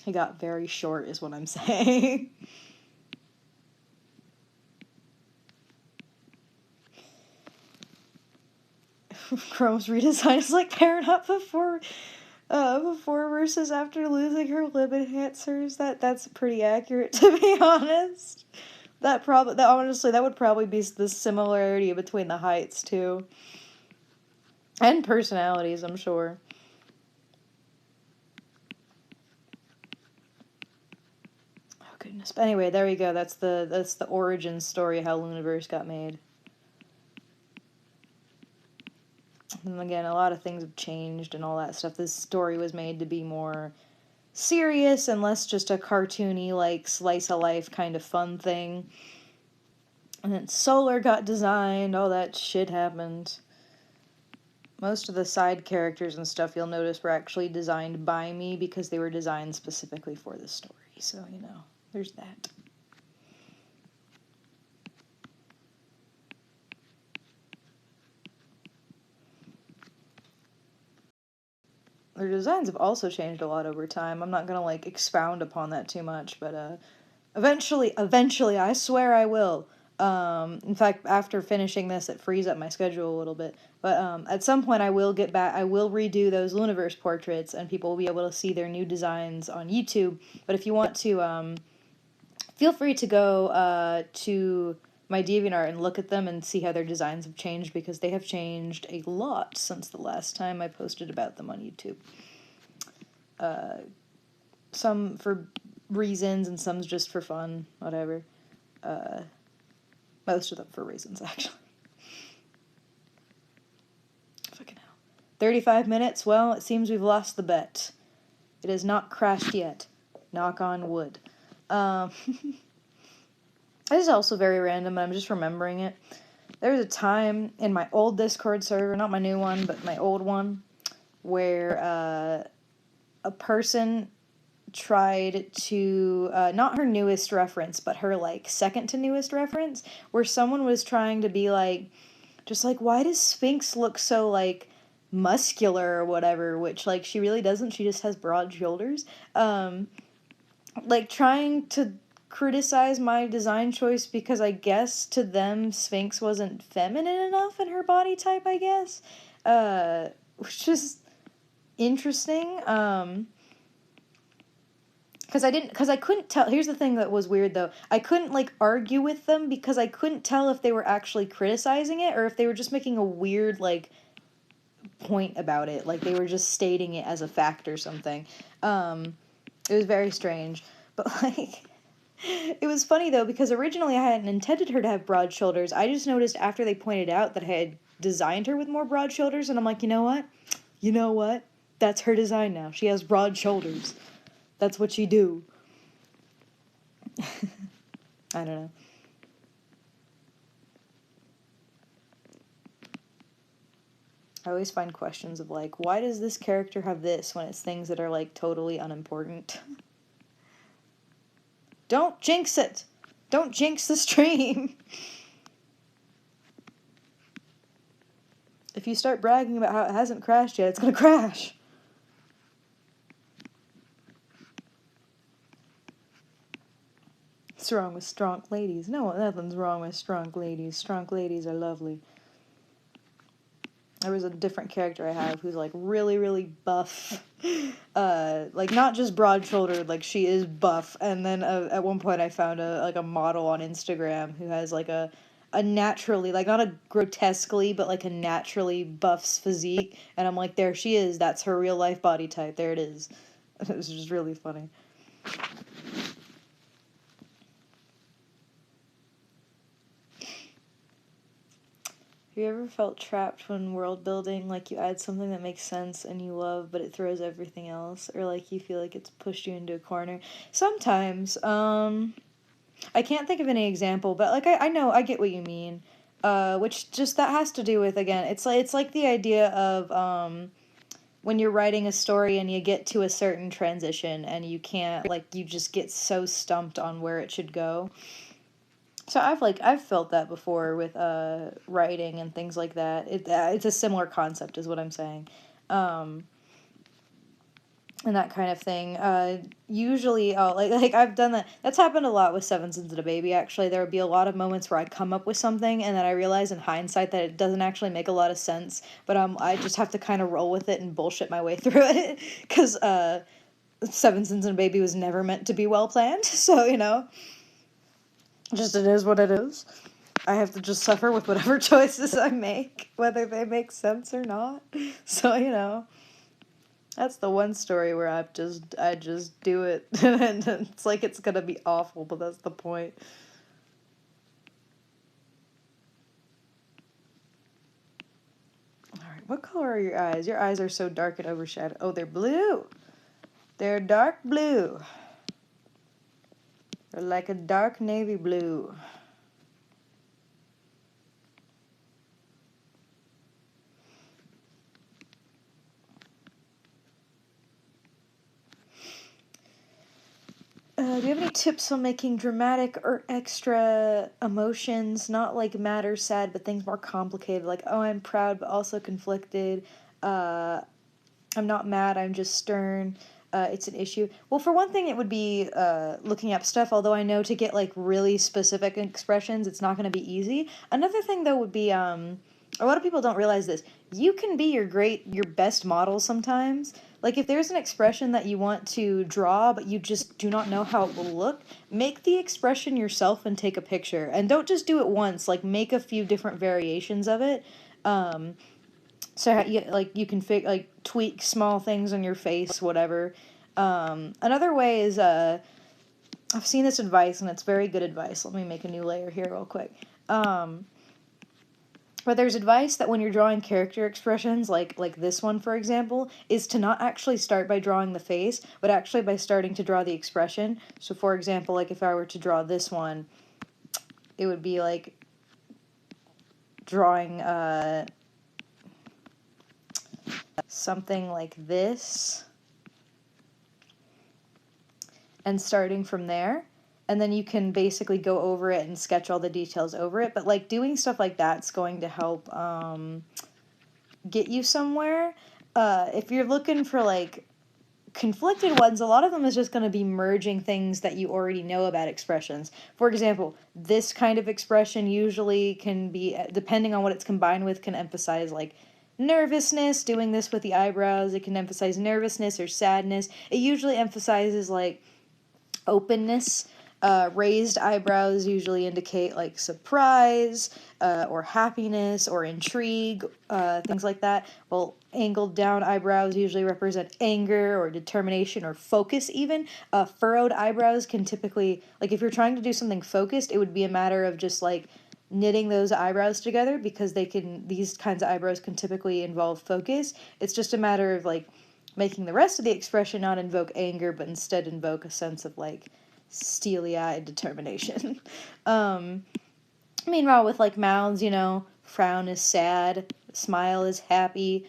He got very short, is what I'm saying. Chrome's redesign is like pairing up before versus after losing her limb enhancers. That's pretty accurate, to be honest. That honestly, that would probably be the similarity between the heights too, and personalities, I'm sure. Oh goodness. But anyway, there we go. That's the origin story how Looniverse got made. And again, a lot of things have changed and all that stuff. This story was made to be more serious and less just a cartoony, like, slice of life kind of fun thing. And then Solar got designed, all that shit happened. Most of the side characters and stuff you'll notice were actually designed by me because they were designed specifically for this story. So, you know, there's that. Their designs have also changed a lot over time. I'm not gonna, like, expound upon that too much, but eventually, I swear I will. In fact, after finishing this, it frees up my schedule a little bit. But at some point, I will get back. I will redo those Looniverse portraits, and people will be able to see their new designs on YouTube. But if you want to, feel free to go to my DeviantArt and look at them and see how their designs have changed, because they have changed a lot since the last time I posted about them on YouTube. Some for reasons and some's just for fun, whatever. Most of them for reasons, actually. Fucking hell. 35 minutes? Well, it seems we've lost the bet. It has not crashed yet. Knock on wood. This is also very random, but I'm just remembering it. There was a time in my old Discord server, not my new one, but my old one, where a person tried to, not her newest reference, but her, like, second to newest reference, where someone was trying to be like, just like, why does Sphinx look so, like, muscular or whatever, which, like, she really doesn't, she just has broad shoulders, like, trying to criticize my design choice because I guess to them Sphinx wasn't feminine enough in her body type, I guess, which is interesting, because I couldn't tell. Here's the thing that was weird, though. I couldn't, like, argue with them because I couldn't tell if they were actually criticizing it or if they were just making a weird, like, point about it. Like, they were just stating it as a fact or something. It was very strange. But, like, it was funny, though, because originally I hadn't intended her to have broad shoulders. I just noticed after they pointed out that I had designed her with more broad shoulders, and I'm like, you know what? You know what? That's her design now. She has broad shoulders. That's what she do. I don't know. I always find questions of, like, why does this character have this when it's things that are, like, totally unimportant? Don't jinx it! Don't jinx the stream! If you start bragging about how it hasn't crashed yet, it's gonna crash! What's wrong with strong ladies? No, nothing's wrong with strong ladies. Strong ladies are lovely. There was a different character I have who's, like, really, really buff. Like, not just broad-shouldered, like, she is buff. And then at one point I found a model on Instagram who has, like, a naturally, like, not a grotesquely, but, like, a naturally buff's physique. And I'm like, there she is. That's her real-life body type. There it is. It was just really funny. Have you ever felt trapped when world building, like you add something that makes sense and you love, but it throws everything else, or like you feel like it's pushed you into a corner? Sometimes, I can't think of any example, but like I know, I get what you mean. Which just that has to do with, again, it's like the idea of when you're writing a story and you get to a certain transition and you can't, like, you just get so stumped on where it should go. So I've felt that before with writing and things like that. It's a similar concept, is what I'm saying, and that kind of thing. Usually, like I've done that. That's happened a lot with Seven Sins and a Baby. Actually, there would be a lot of moments where I come up with something and then I realize in hindsight that it doesn't actually make a lot of sense. But I just have to kind of roll with it and bullshit my way through it because Seven Sins and a Baby was never meant to be well planned. So just it is what it is. I have to just suffer with whatever choices I make, whether they make sense or not. So, that's the one story where I just do it, and it's like it's gonna be awful, but that's the point. Alright, what color are your eyes? Your eyes are so dark and overshadowed. Oh, they're blue! They're dark blue. They're like a dark navy blue. Do you have any tips on making dramatic or extra emotions, not like mad or sad, but things more complicated, like, oh, I'm proud but also conflicted, I'm not mad, I'm just stern, it's an issue? Well, for one thing, it would be looking up stuff, although I know to get, like, really specific expressions, it's not going to be easy. Another thing, though, would be, a lot of people don't realize this, you can be your best model sometimes. Like, if there's an expression that you want to draw, but you just do not know how it will look, make the expression yourself and take a picture. And don't just do it once, like, make a few different variations of it. So you can tweak small things on your face, whatever. Another way is, I've seen this advice, and it's very good advice. Let me make a new layer here real quick. But there's advice that when you're drawing character expressions, like this one, for example, is to not actually start by drawing the face, but actually by starting to draw the expression. So, for example, like if I were to draw this one, it would be like drawing something like this, and starting from there. And then you can basically go over it and sketch all the details over it. But like doing stuff like that's going to help get you somewhere. If you're looking for like conflicted ones, a lot of them is just going to be merging things that you already know about expressions. For example, this kind of expression usually can be, depending on what it's combined with, can emphasize like nervousness. Doing this with the eyebrows, it can emphasize nervousness or sadness. It usually emphasizes like openness. Raised eyebrows usually indicate like surprise or happiness or intrigue, things like that. Well, angled down eyebrows usually represent anger or determination or focus even. Furrowed eyebrows can typically, like if you're trying to do something focused, it would be a matter of just like knitting those eyebrows together, because these kinds of eyebrows can typically involve focus. It's just a matter of like making the rest of the expression not invoke anger, but instead invoke a sense of like steely-eyed determination. Meanwhile, with like mouths, frown is sad, smile is happy,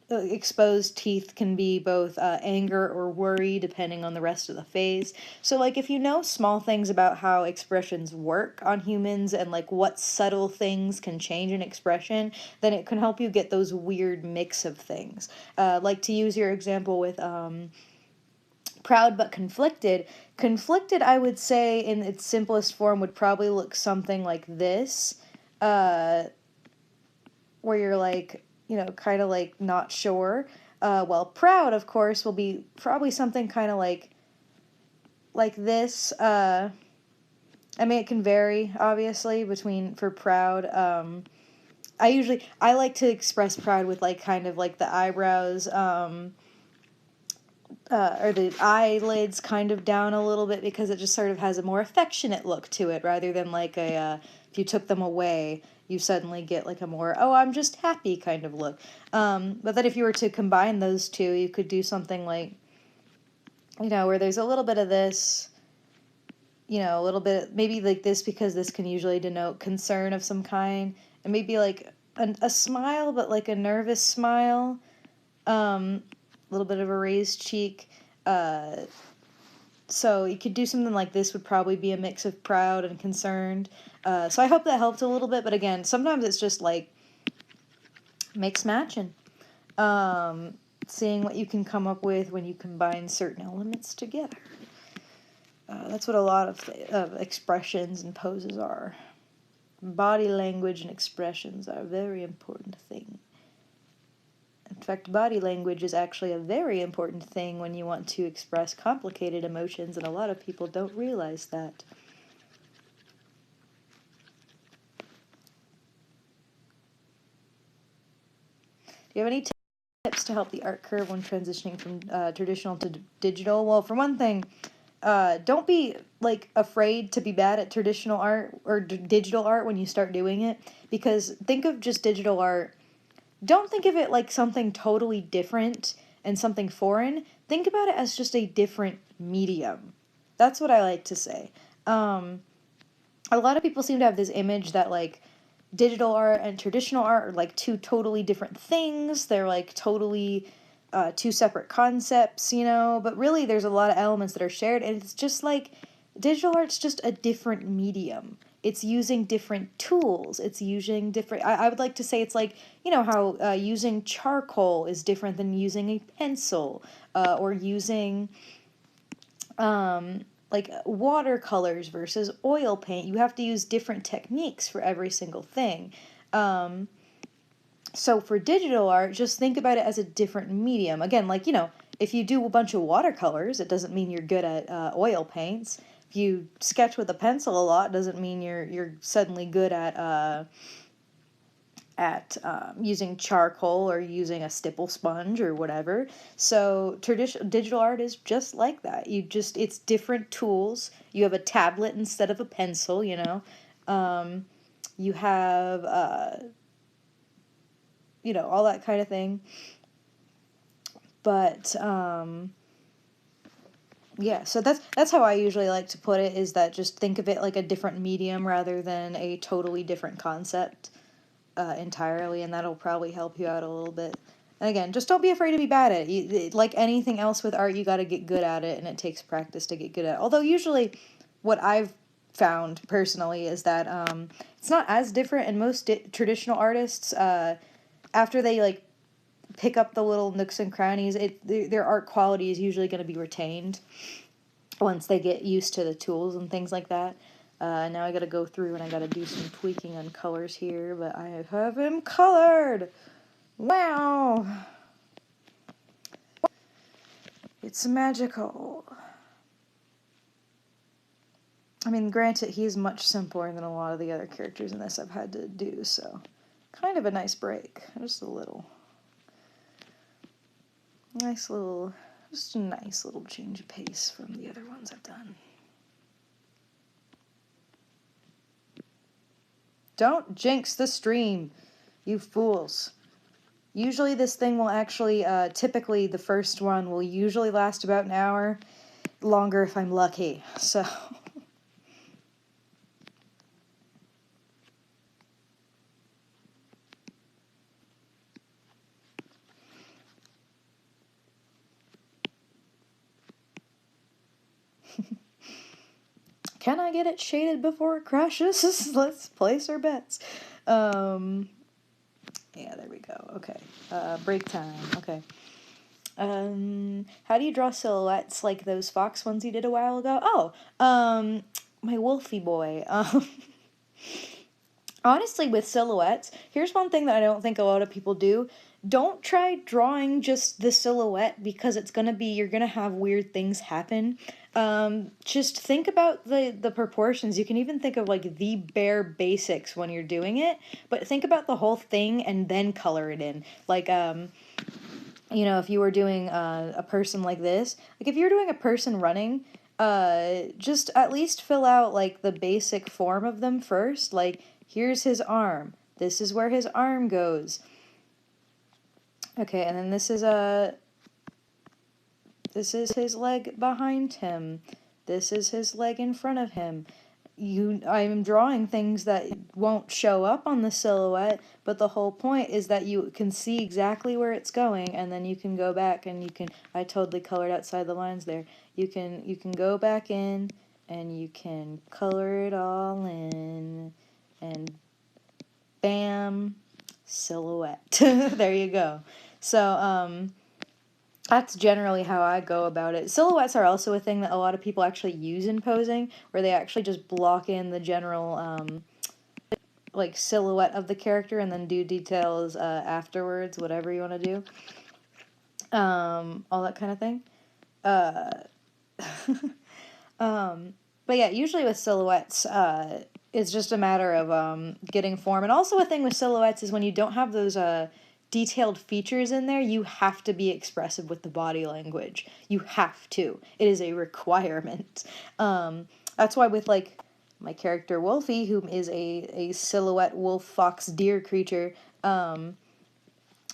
exposed teeth can be both anger or worry, depending on the rest of the face. So, like, if you know small things about how expressions work on humans and, like, what subtle things can change an expression, then it can help you get those weird mix of things. Like, to use your example with proud but conflicted. Conflicted, I would say, in its simplest form, would probably look something like this, where you're like, kind of like not sure. Well, proud, of course, will be probably something kind of like this. I mean, it can vary, obviously, for proud. I like to express proud with like kind of like the eyebrows, or the eyelids kind of down a little bit, because it just sort of has a more affectionate look to it, rather than like if you took them away, you suddenly get like a more, oh, I'm just happy kind of look. But then if you were to combine those two, you could do something like, where there's a little bit of this, a little bit, maybe like this, because this can usually denote concern of some kind, and maybe like a smile, but like a nervous smile. A little bit of a raised cheek. So you could do something like this, would probably be a mix of proud and concerned. So I hope that helped a little bit, but again, sometimes it's just like mix matching. Seeing what you can come up with when you combine certain elements together. That's what a lot of expressions and poses are. Body language and expressions are a very important thing. In fact, body language is actually a very important thing when you want to express complicated emotions, and a lot of people don't realize that. Do you have any tips to help the art curve when transitioning from traditional to digital? Well, for one thing, don't be like afraid to be bad at traditional art or digital art when you start doing it, because think of just digital art. Don't think of it like something totally different and something foreign. Think about it as just a different medium. That's what I like to say. A lot of people seem to have this image that like digital art and traditional art are like two totally different things. They're like totally two separate concepts, but really there's a lot of elements that are shared, and it's just like digital art's just a different medium. It's using different tools. It's using different, I would like to say it's like, how using charcoal is different than using a pencil, or using like watercolors versus oil paint. You have to use different techniques for every single thing. So for digital art, just think about it as a different medium. Again, like, if you do a bunch of watercolors, it doesn't mean you're good at oil paints. If you sketch with a pencil a lot, doesn't mean you're suddenly good at using charcoal or using a stipple sponge or whatever. So digital art is just like that. It's different tools. You have a tablet instead of a pencil, you have, you know, all that kind of thing. But, yeah, so that's how I usually like to put it, is that just think of it like a different medium rather than a totally different concept entirely, and that'll probably help you out a little bit. And again, just don't be afraid to be bad at it. Like anything else with art, you got to get good at it, and it takes practice to get good at it. Although usually what I've found personally is that it's not as different, and most traditional artists, after they like pick up the little nooks and crannies, their art quality is usually going to be retained once they get used to the tools and things like that. Now I gotta go through and I gotta do some tweaking on colors here, but I have him colored! Wow! It's magical. I mean, granted, he's much simpler than a lot of the other characters in this I've had to do, so kind of a nice break. Just a little. Nice little, just a nice little change of pace from the other ones I've done. Don't jinx the stream, you fools. Usually this thing will actually, typically the first one will usually last about an hour, longer if I'm lucky, so... Can I get it shaded before it crashes? Let's place our bets. Yeah, there we go. Okay. Break time. Okay. How do you draw silhouettes like those fox ones you did a while ago? Oh, my Wolfie boy. Honestly, with silhouettes, here's one thing that I don't think a lot of people do. Don't try drawing just the silhouette, because it's gonna be, you're gonna have weird things happen. Just think about the proportions. You can even think of like the bare basics when you're doing it, but think about the whole thing and then color it in. Like, you know, if you were doing a person like this, like if you're doing a person running, just at least fill out like the basic form of them first. Like, here's his arm. This is where his arm goes. Okay, and then this is his leg behind him. This is his leg in front of him. I'm drawing things that won't show up on the silhouette, but the whole point is that you can see exactly where it's going, and then you can go back and you can, I totally colored outside the lines there. You can go back in and you can color it all in, and bam, silhouette. There you go. So, that's generally how I go about it. Silhouettes are also a thing that a lot of people actually use in posing, where they actually just block in the general, like, silhouette of the character and then do details afterwards, whatever you want to do. All that kind of thing. But yeah, usually with silhouettes, it's just a matter of getting form. And also a thing with silhouettes is when you don't have those detailed features in there, you have to be expressive with the body language. You have to. It is a requirement. That's why with like my character Wolfie, who is a silhouette wolf fox deer creature,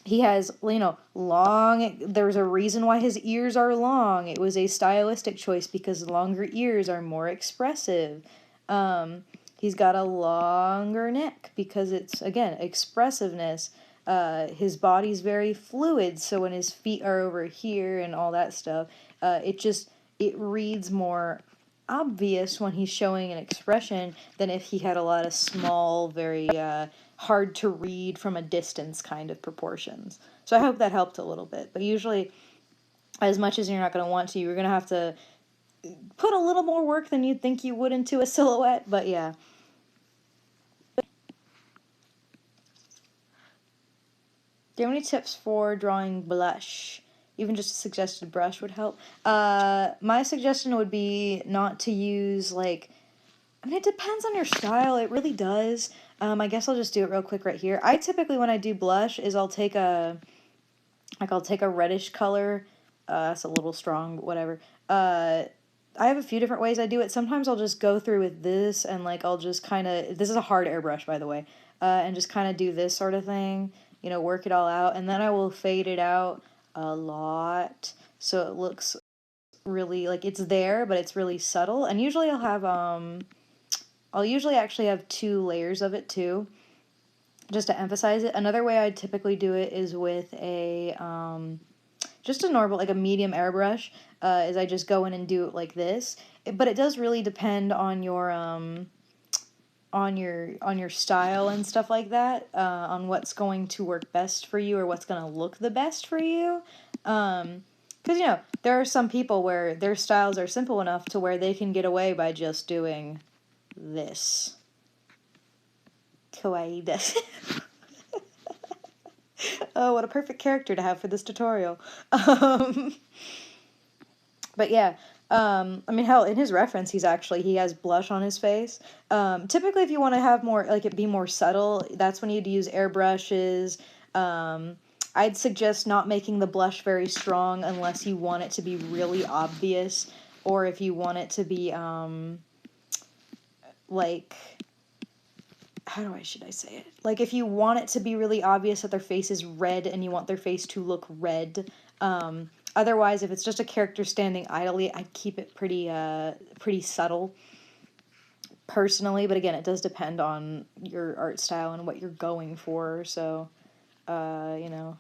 he has, you know, long, there's a reason why his ears are long. It was a stylistic choice because longer ears are more expressive. He's got a longer neck because it's, again, expressiveness. His body's very fluid, so when his feet are over here and all that stuff, it reads more obvious when he's showing an expression than if he had a lot of small, very hard to read from a distance kind of proportions. So I hope that helped a little bit. But usually, as much as you're not going to want to, you're going to have to put a little more work than you'd think you would into a silhouette. But yeah. Do you have any tips for drawing blush? Even just a suggested brush would help. My suggestion would be not to use, like, I mean, it depends on your style. It really does. I guess I'll just do it real quick right here. I typically, when I do blush, is I'll take a reddish color. That's a little strong, but whatever. I have a few different ways I do it. Sometimes I'll just go through with this and like I'll just kind of, this is a hard airbrush by the way, and just kind of do this sort of thing, you know, work it all out, and then I will fade it out a lot so it looks really like it's there, but it's really subtle. And usually I'll usually actually have 2 layers of it too, just to emphasize it. Another way I typically do it is with a just a normal, like a medium airbrush, is I just go in and do it like this. But it does really depend on your on your style and stuff like that, on what's going to work best for you or what's going to look the best for you. Because, you know, there are some people where their styles are simple enough to where they can get away by just doing this. Kawaii desu. Oh, what a perfect character to have for this tutorial. But yeah, I mean, hell, in his reference, he has blush on his face. Typically, if you want to have more, like it be more subtle, that's when you'd use airbrushes. I'd suggest not making the blush very strong unless you want it to be really obvious, or if you want it to be, like, should I say it? Like, if you want it to be really obvious that their face is red and you want their face to look red, otherwise, if it's just a character standing idly, I keep it pretty subtle, personally. But again, it does depend on your art style and what you're going for. So, you know,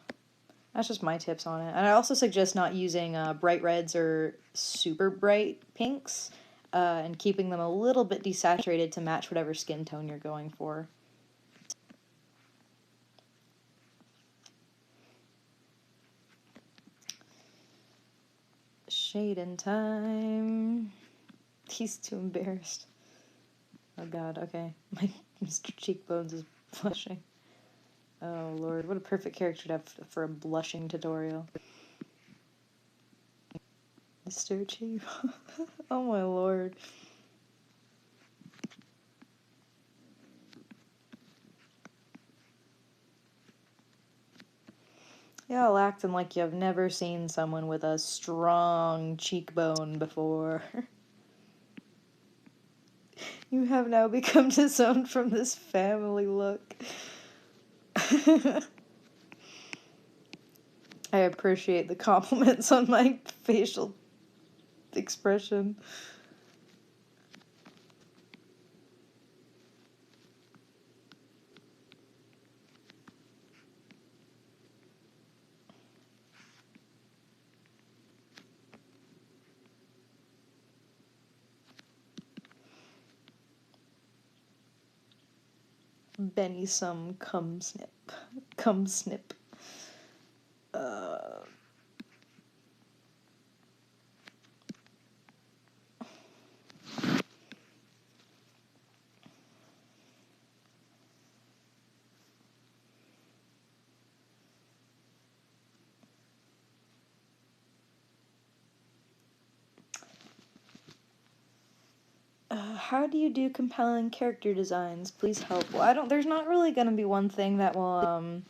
that's just my tips on it. And I also suggest not using bright reds or super bright pinks, and keeping them a little bit desaturated to match whatever skin tone you're going for. Shading time. He's too embarrassed. Oh god, okay. My Mr. Cheekbones is blushing. Oh lord, what a perfect character to have for a blushing tutorial. Mr. Cheek. Oh my lord. Y'all acting like you've never seen someone with a strong cheekbone before. You have now become disowned from this family look. I appreciate the compliments on my facial expression. Benny some cum snip. Cum snip. How do you do compelling character designs? Please help. Well, there's not really gonna be one thing that will,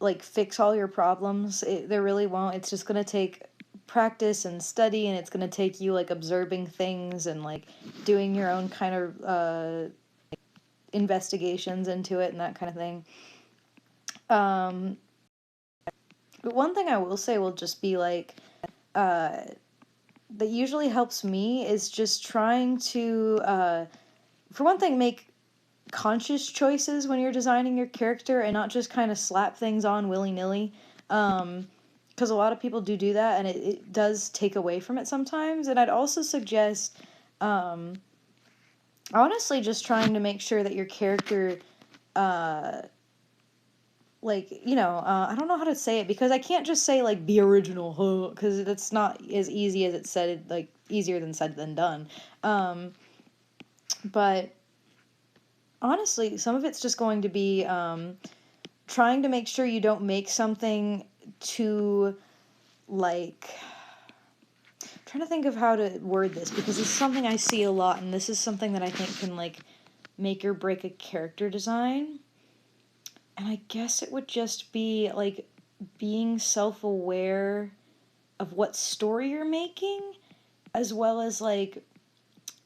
like, fix all your problems. There really won't. It's just gonna take practice and study, and it's gonna take you, like, observing things and, like, doing your own kind of, investigations into it and that kind of thing. But one thing I will say will just be, like, that usually helps me is just trying to, for one thing, make conscious choices when you're designing your character and not just kind of slap things on willy-nilly. Because a lot of people do that, and it does take away from it sometimes. And I'd also suggest, honestly, just trying to make sure that your character, like, you know, I don't know how to say it, because I can't just say, like, be original, huh, because that's not as easy as it's said, like, easier than said than done. But honestly, some of it's just going to be, trying to make sure you don't make something too, like, I'm trying to think of how to word this, because it's something I see a lot, and this is something that I think can, like, make or break a character design. And I guess it would just be, like, being self-aware of what story you're making, as well as like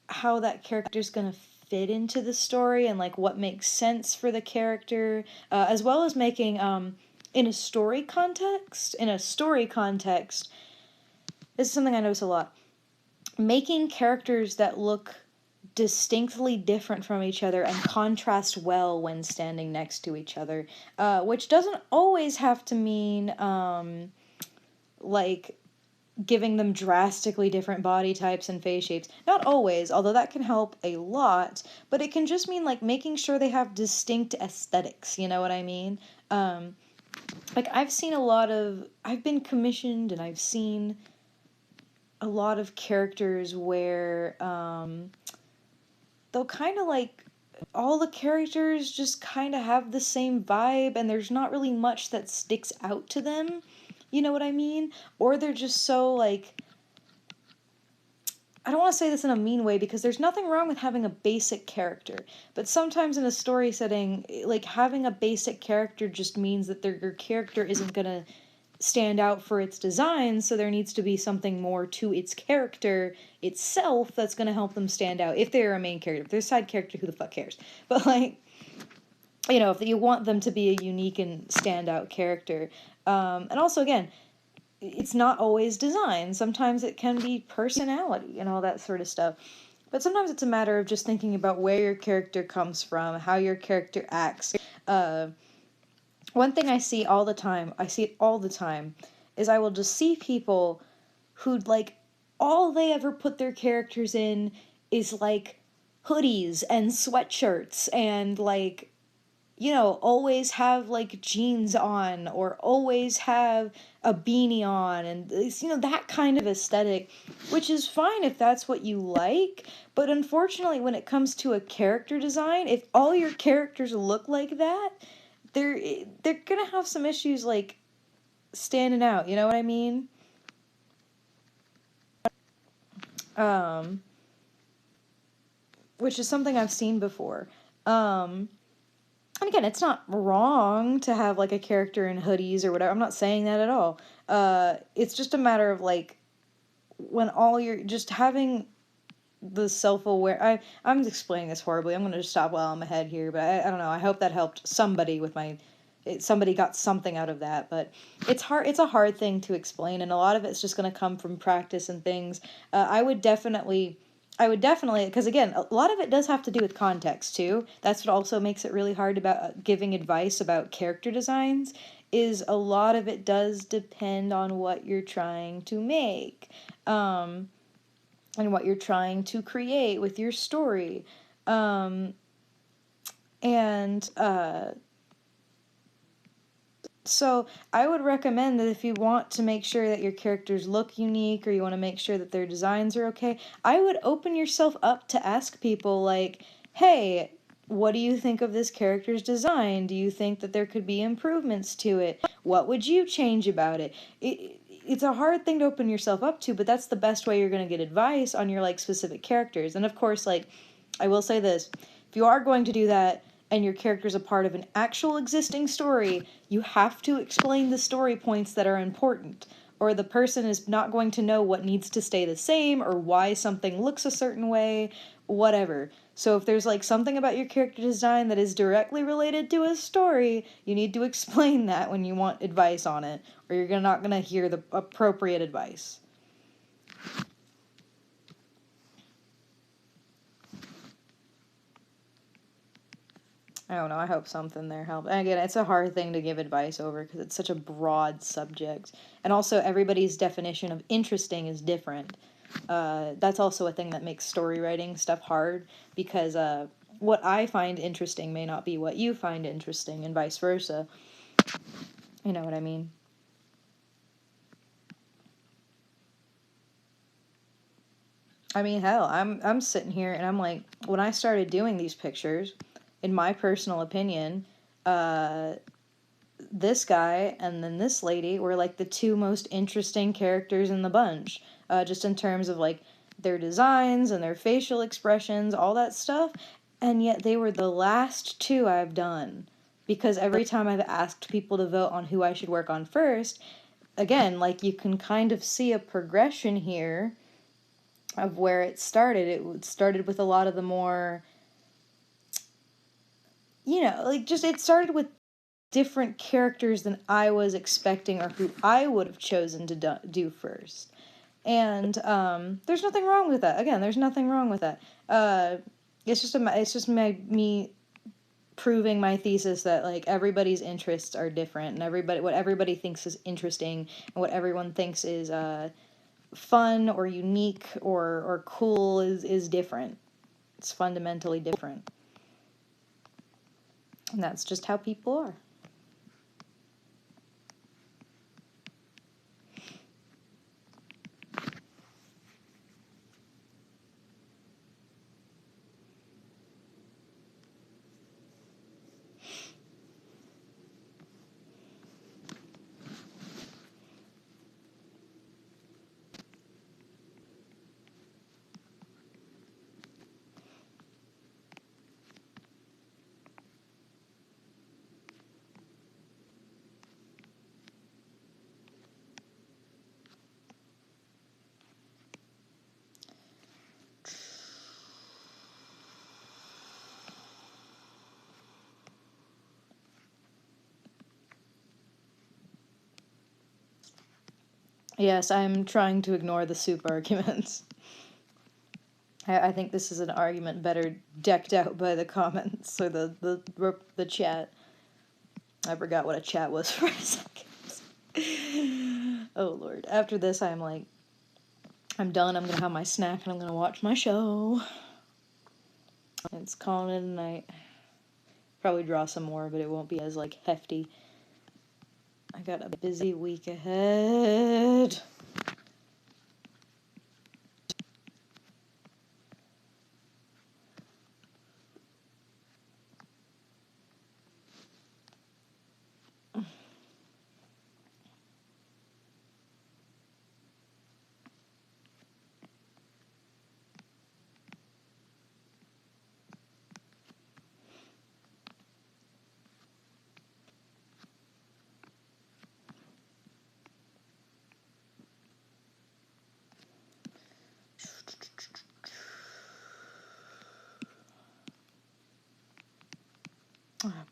how that character's gonna fit into the story and like what makes sense for the character, as well as making in a story context. This is something I notice a lot. Making characters that look distinctly different from each other and contrast well when standing next to each other, which doesn't always have to mean like giving them drastically different body types and face shapes. Not always, although that can help a lot, but it can just mean like making sure they have distinct aesthetics, you know what I mean? Like I've been commissioned and I've seen a lot of characters where they'll kind of like all the characters just kind of have the same vibe and there's not really much that sticks out to them. You know what I mean? Or they're just so like, I don't want to say this in a mean way because there's nothing wrong with having a basic character, but sometimes in a story setting, like having a basic character just means that your character isn't going to stand out for its design, so there needs to be something more to its character itself that's going to help them stand out. If they're a main character, if they're a side character, who the fuck cares? But like, you know, if you want them to be a unique and standout character, and also again, it's not always design. Sometimes it can be personality and all that sort of stuff. But sometimes it's a matter of just thinking about where your character comes from, how your character acts. One thing I see it all the time, is I will just see people who like all they ever put their characters in is like hoodies and sweatshirts and like, you know, always have like jeans on or always have a beanie on and it's, you know, that kind of aesthetic, which is fine if that's what you like. But unfortunately, when it comes to a character design, if all your characters look like that, they're they're gonna have some issues like standing out. You know what I mean? Um, which is something I've seen before. And again, it's not wrong to have like a character in hoodies or whatever. I'm not saying that at all. It's just a matter of like when all you're just having the self-aware. I'm explaining this horribly. I'm going to just stop while I'm ahead here, but I don't know. I hope that helped somebody with somebody got something out of that. But it's hard. It's a hard thing to explain, and a lot of it's just going to come from practice and things. I would definitely, because again, a lot of it does have to do with context too. That's what also makes it really hard about giving advice about character designs, is a lot of it does depend on what you're trying to make, and what you're trying to create with your story. And So I would recommend that if you want to make sure that your characters look unique or you want to make sure that their designs are okay, I would open yourself up to ask people like, hey, what do you think of this character's design? Do you think that there could be improvements to it? What would you change about it? It's a hard thing to open yourself up to, but that's the best way you're going to get advice on your like specific characters. And of course, like I will say this, if you are going to do that, and your character's a part of an actual existing story, you have to explain the story points that are important, or the person is not going to know what needs to stay the same, or why something looks a certain way, whatever. So if there's like something about your character design that is directly related to a story, you need to explain that when you want advice on it, or you're not going to hear the appropriate advice. I don't know. I hope something there helped. And again, it's a hard thing to give advice over because it's such a broad subject. And also, everybody's definition of interesting is different. That's also a thing that makes story writing stuff hard because what I find interesting may not be what you find interesting, and vice versa. You know what I mean? I mean, hell, I'm sitting here and I'm like, when I started doing these pictures, in my personal opinion, uh, this guy and then this lady were like the two most interesting characters in the bunch, just in terms of like their designs and their facial expressions, all that stuff. And yet they were the last two I've done because every time I've asked people to vote on who I should work on first, again, like you can kind of see a progression here of where it started. It started with a lot of the more, like, just it started with different characters than I was expecting or who I would have chosen to do first. And there's nothing wrong with that. Again, there's nothing wrong with that. It's just me proving my thesis that, like, everybody's interests are different, and what everybody thinks is interesting and what everyone thinks is fun or unique or cool is different. It's fundamentally different. And that's just how people are. Yes, I'm trying to ignore the soup arguments. I think this is an argument better decked out by the comments or the chat. I forgot what a chat was for a second. Oh Lord. After this, I'm done. I'm gonna have my snack and I'm gonna watch my show. It's calling it a night. Probably draw some more, but it won't be as, like, hefty. I got a busy week ahead.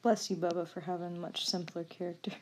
Bless you, Bubba, for having much simpler characters.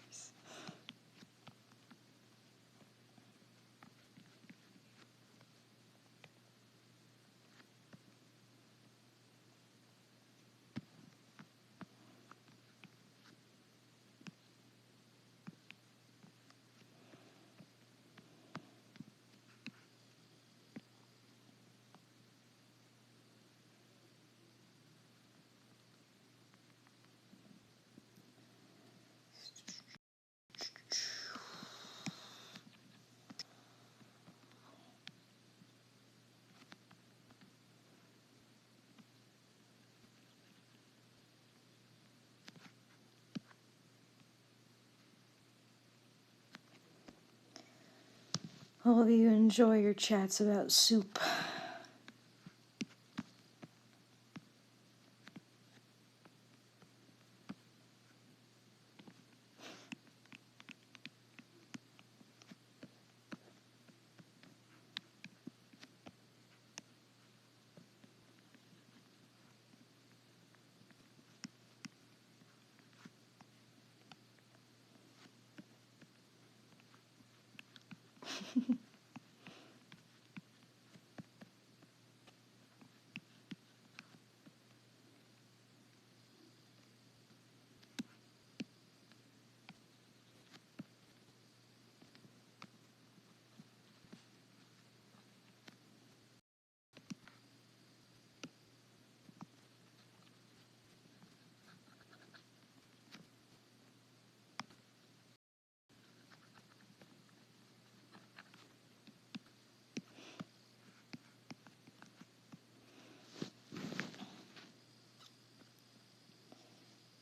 All of you enjoy your chats about soup.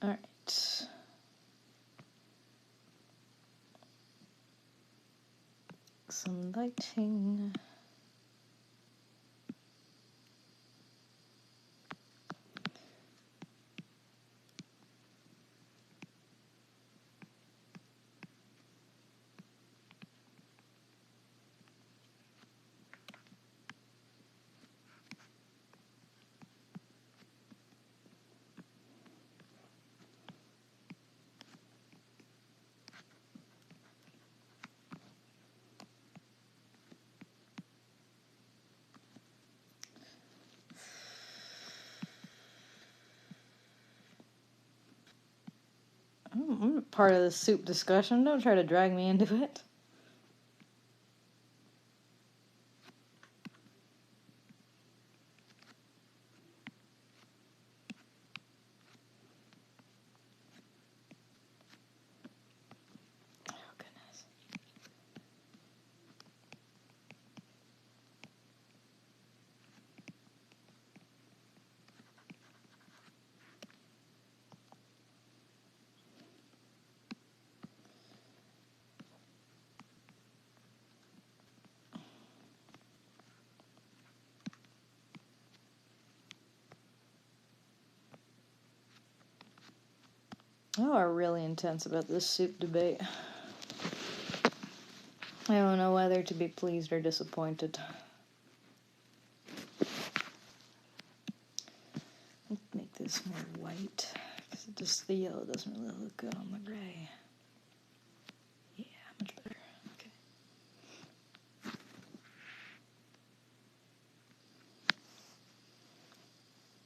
Alright. Some lighting. part of the soup discussion. Don't try to drag me into it. Oh, goodness. Y'all are really intense about this soup debate. I don't know whether to be pleased or disappointed. Let's make this more white, because the yellow doesn't really look good on the gray. Yeah, much better. Okay.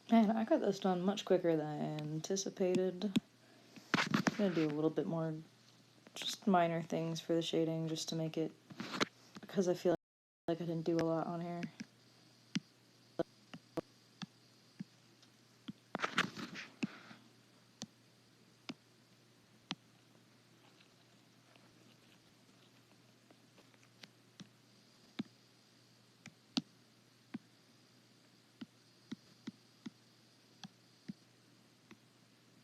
Man, I got this done much quicker than I anticipated. I'm gonna do a little bit more, just minor things for the shading, just to make it, because I feel like I didn't do a lot on here.